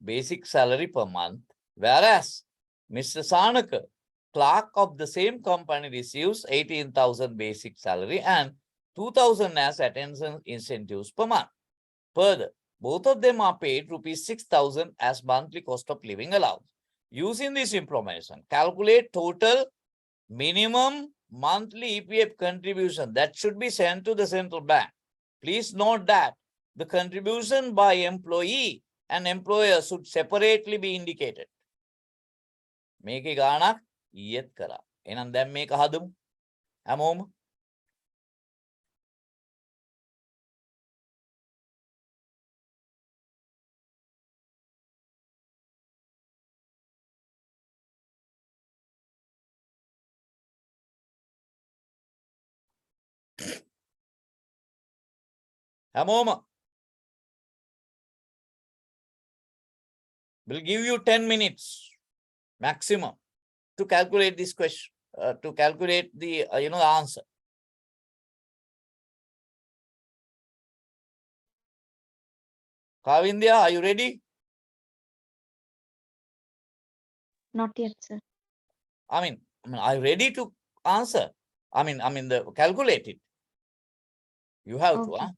basic salary per month, whereas Mr. Sanaka, clerk of the same company, receives 18,000 basic salary and 2,000 as attendance incentives per month. Further, both of them are paid rupees 6,000 as monthly cost of living allowance. Using this information, calculate total minimum monthly EPF contribution that should be sent to the central bank. Please note that the contribution by employee and employer should separately be indicated. මේකේ ගාණක් ඊයේත් කරා. එහෙනම් දැන් මේක හදමු. හැමෝම හැමෝම will give you 10 minutes maximum to calculate this question. to calculate the, the answer. Kavindya, are you ready? Not yet, sir. I mean, are you ready to answer? The calculate it. You have to, Okay. huh?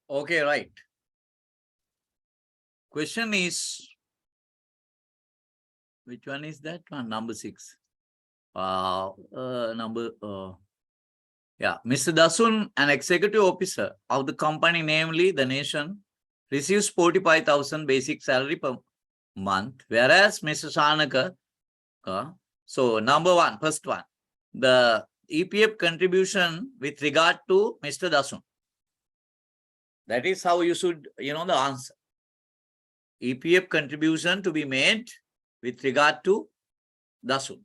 Okay, right. Question is, which one is that one? Number 6. Yeah, Mr. Dasun, an executive officer of the company, namely the nation, receives 45,000 basic salary per month, whereas Mr. Shanaka, so number one, first one, the EPF contribution with regard to Mr. Dasun. That is how you should, the answer. EPF contribution to be made with regard to Dasun.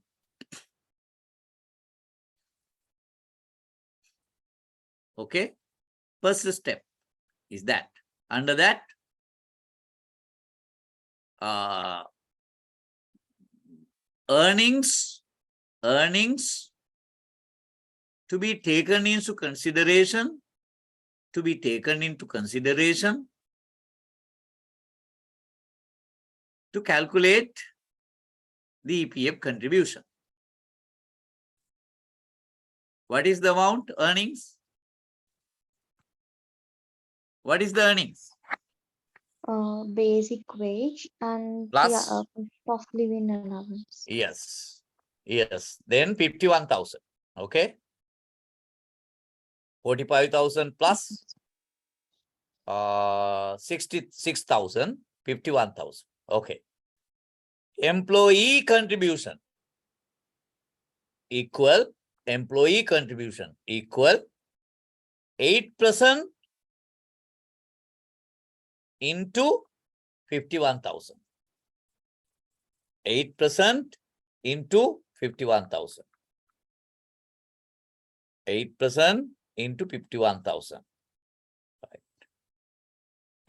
Okay. First step is that. Under that, earnings to be taken into consideration, to calculate the EPF contribution. What is the amount? Earnings? What is the earnings? Basic wage and Plus? cost of living allowance. Yes. Then 51,000. Okay. 45,000 plus 66,000, 51,000. Okay. Employee contribution equal 8% into 51,000. 8% into 51,000. 8% into 51,000. Right.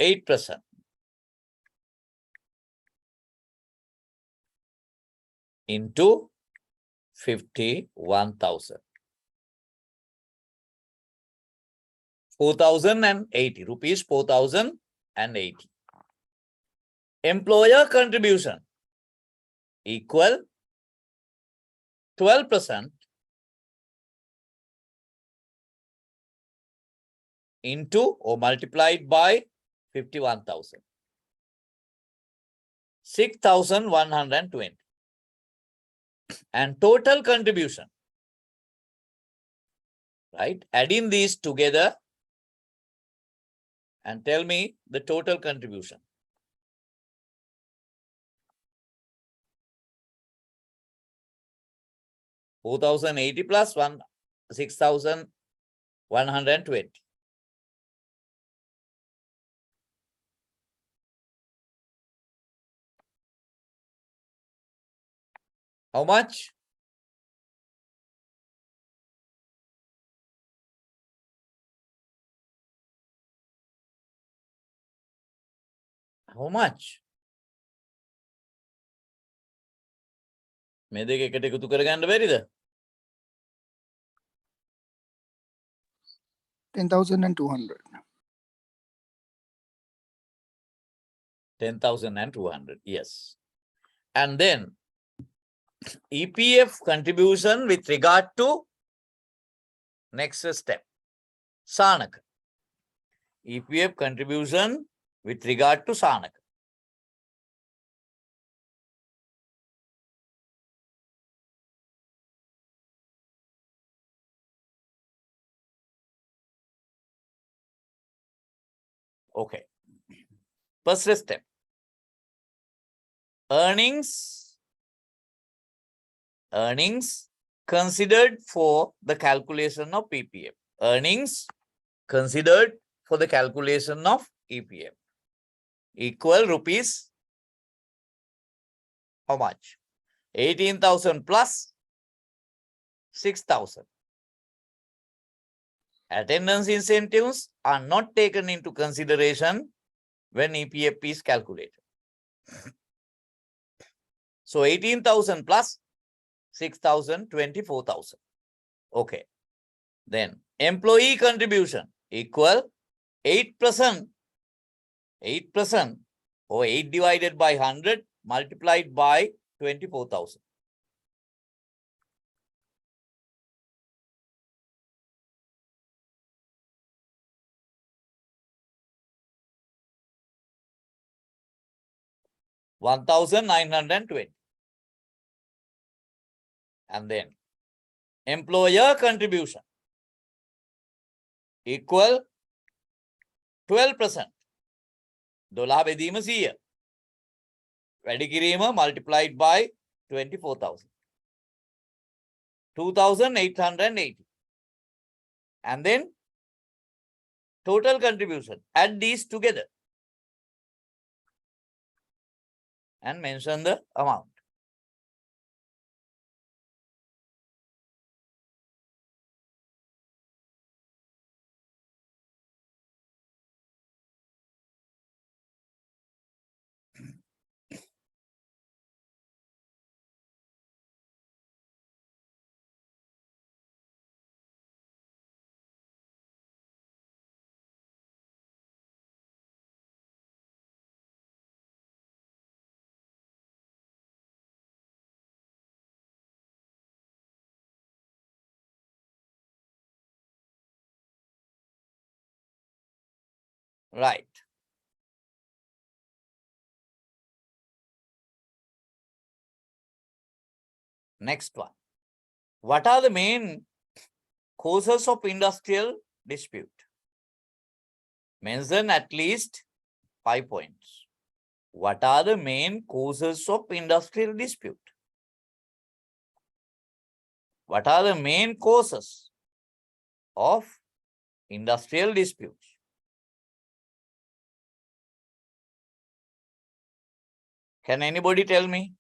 8%. Into 51,000. 4,080 rupees, 4,080. Employer contribution equal 12% into or multiplied by 51,000. 6,120. And total contribution, right? Adding these together and tell me the total contribution. $4,080 plus 6,120. How much? How much? මේ දෙක එකට එකතු කරගන්න බැරිද? 10,200. 10,200. Yes. And then EPF contribution with regard to next step. Sanaka. EPF contribution with regard to Sanaka. Okay. First step. Earnings considered for the calculation of EPF. Earnings considered for the calculation of EPF equal rupees how much? 18,000 plus 6,000. Attendance incentives are not taken into consideration when EPF is calculated. So 18,000 plus 6,000, 24,000. Okay. Then employee contribution equal 8%. 8% or 8 divided by 100 multiplied by 24,000. 1,920. And then employer contribution equal 12%. $100 බෙදීම 100. වැඩි කිරීම multiplied by 24,000. 2,880. And then total contribution. Add these together and mention the amount. Right. Next one. What are the main causes of industrial dispute? Mention at least 5 points. What are the main causes of industrial dispute? What are the main causes of industrial disputes? Can anybody tell me?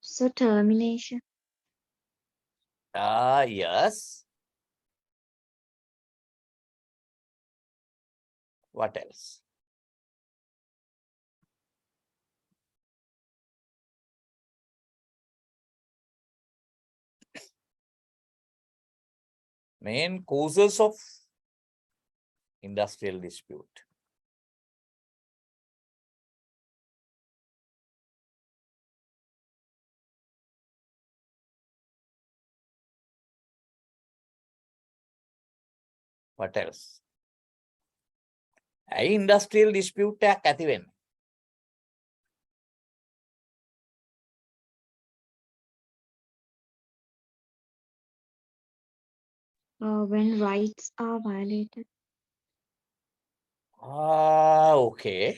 So termination. Yes. What else? Main causes of industrial dispute. What else? ඇයි industrial dispute එකක් ඇති වෙන්නේ? When rights are violated. Okay.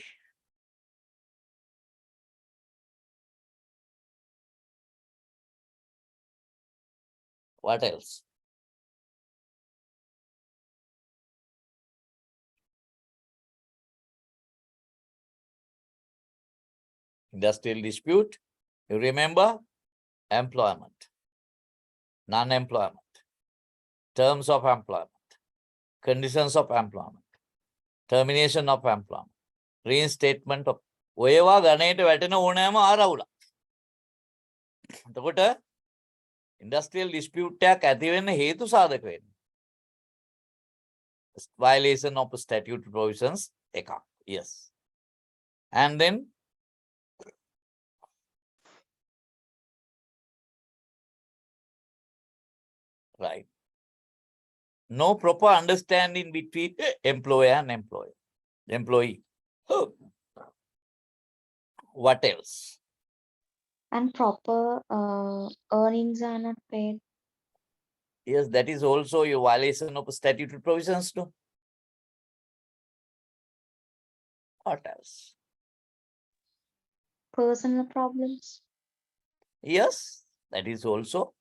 What else? Industrial dispute, you remember? Employment, non-employment, terms of employment, conditions of employment, termination of employment, reinstatement of ඔයවා ගණයට වැටෙන ඕනෑම ආරවුලක්. එතකොට industrial dispute එකක් ඇති වෙන්න හේතු සාධක වෙන්නේ. Violation of statutory provisions එකක්. Yes. And then right. No proper understanding between employer and employee. What else? And proper earnings are not paid. Yes, that is also a violation of statutory provisions too. What else? Personal problems. Yes, that is also.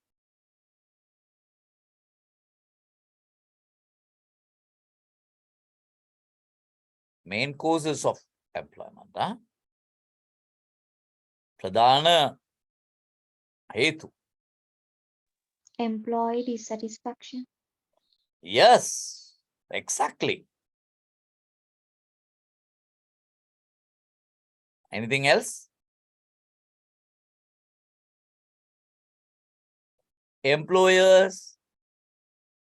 Main causes of employment. ප්‍රධාන හේතු. Employee dissatisfaction. Yes, exactly. Anything else? Employers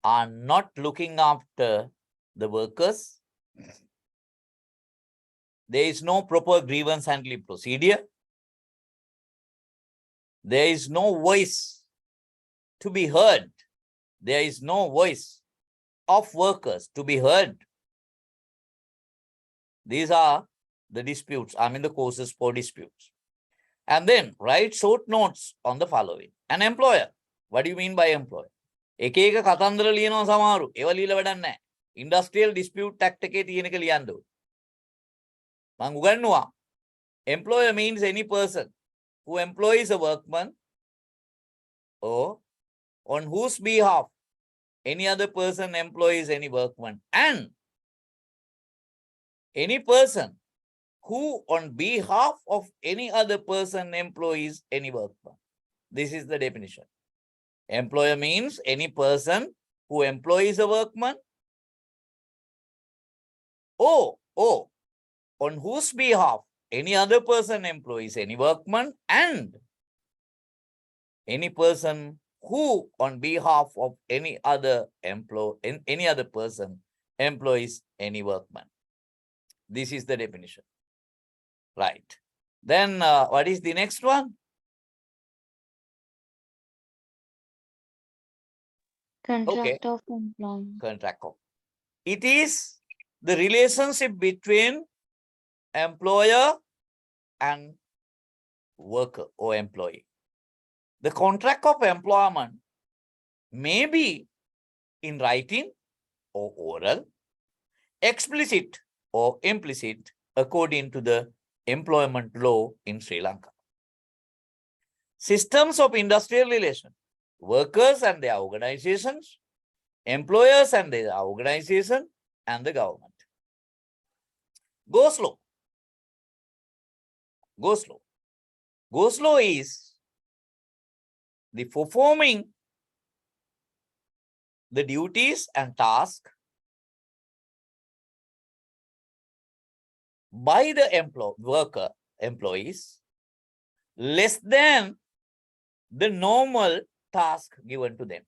are not looking after the workers. There is no proper grievance handling procedure. There is no voice to be heard. There is no voice of workers to be heard. These are the disputes, the causes for disputes. And then write short notes on the following. An employer. What do you mean by employer? එක එක කතන්දර ලියනවා සමහරු. ඒව ලියලා වැඩක් නැහැ. Industrial dispute act එකේ තියෙන එක ලියන්න ඕනේ. මම උගන්වුවා. Employer means any person who employs a workman or on whose behalf any other person employs any workman, and any person who on behalf of any other person employs any workman. This is the definition. Employer means any person who employs a workman or on whose behalf any other person employs any workman, and any person who on behalf of any other person employs any workman. This is the definition. Right. Then what is the next one? Contract of employment. Contract of. It is the relationship between employer and worker or employee. The contract of employment may be in writing or oral, explicit or implicit, according to the employment law in Sri Lanka. Systems of industrial relation, workers and their organizations, employers and their organization, and the government. Go slow. Go slow. Go slow is the performing the duties and tasks by the employees less than the normal task given to them.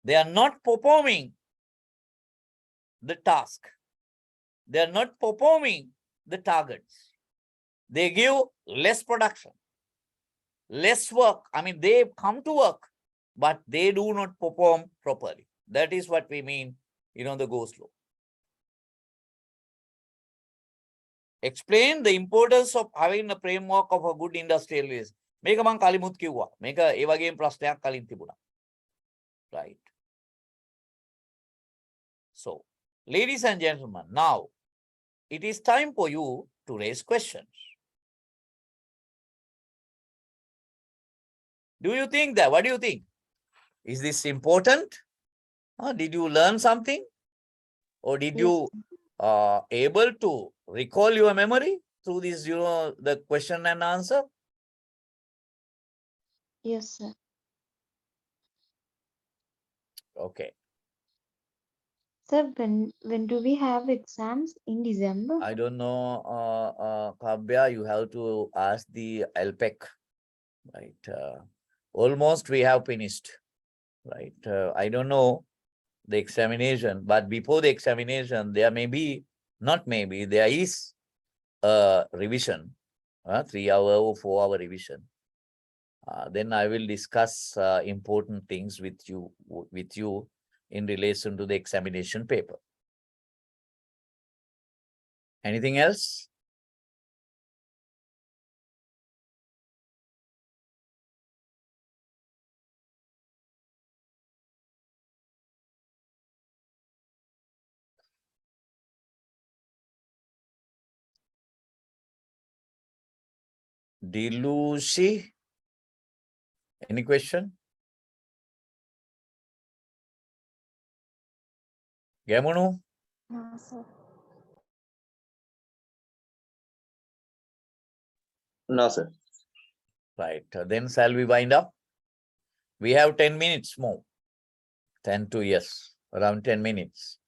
They are not performing the task. They are not performing the targets. They give less production, less work. They come to work, but they do not perform properly. That is what we mean, the go slow. Explain the importance of having a framework of a good industrial relationship. මේක මං කලිමුත් කිව්වා. මේක ඒ වගේම ප්‍රශ්නයක් කලින් තිබුණා. Right. So, ladies and gentlemen, now it is time for you to raise questions. Do you think that? What do you think? Is this important? Did you learn something? Or did you able to recall your memory through this, the question and answer? Yes, sir. Okay. Sir, when do we have exams? In December? I don't know, Kavya, you have to ask the LPEC, right? Almost we have finished, right? I don't know the examination, but before the examination, there there is a revision, 3 hour or 4 hour revision. Then I will discuss important things with you in relation to the examination paper. Anything else? Dilushi, any question? Gamunu? No, sir. No, sir. Right. Then shall we wind up? We have 10 minutes more. 10 to yes, around 10 minutes.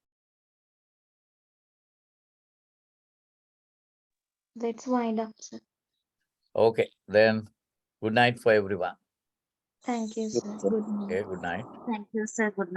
Let's wind up, sir. Okay, then good night for everyone. Thank you, sir. Good night. Okay, good night. Thank you, sir. Good night.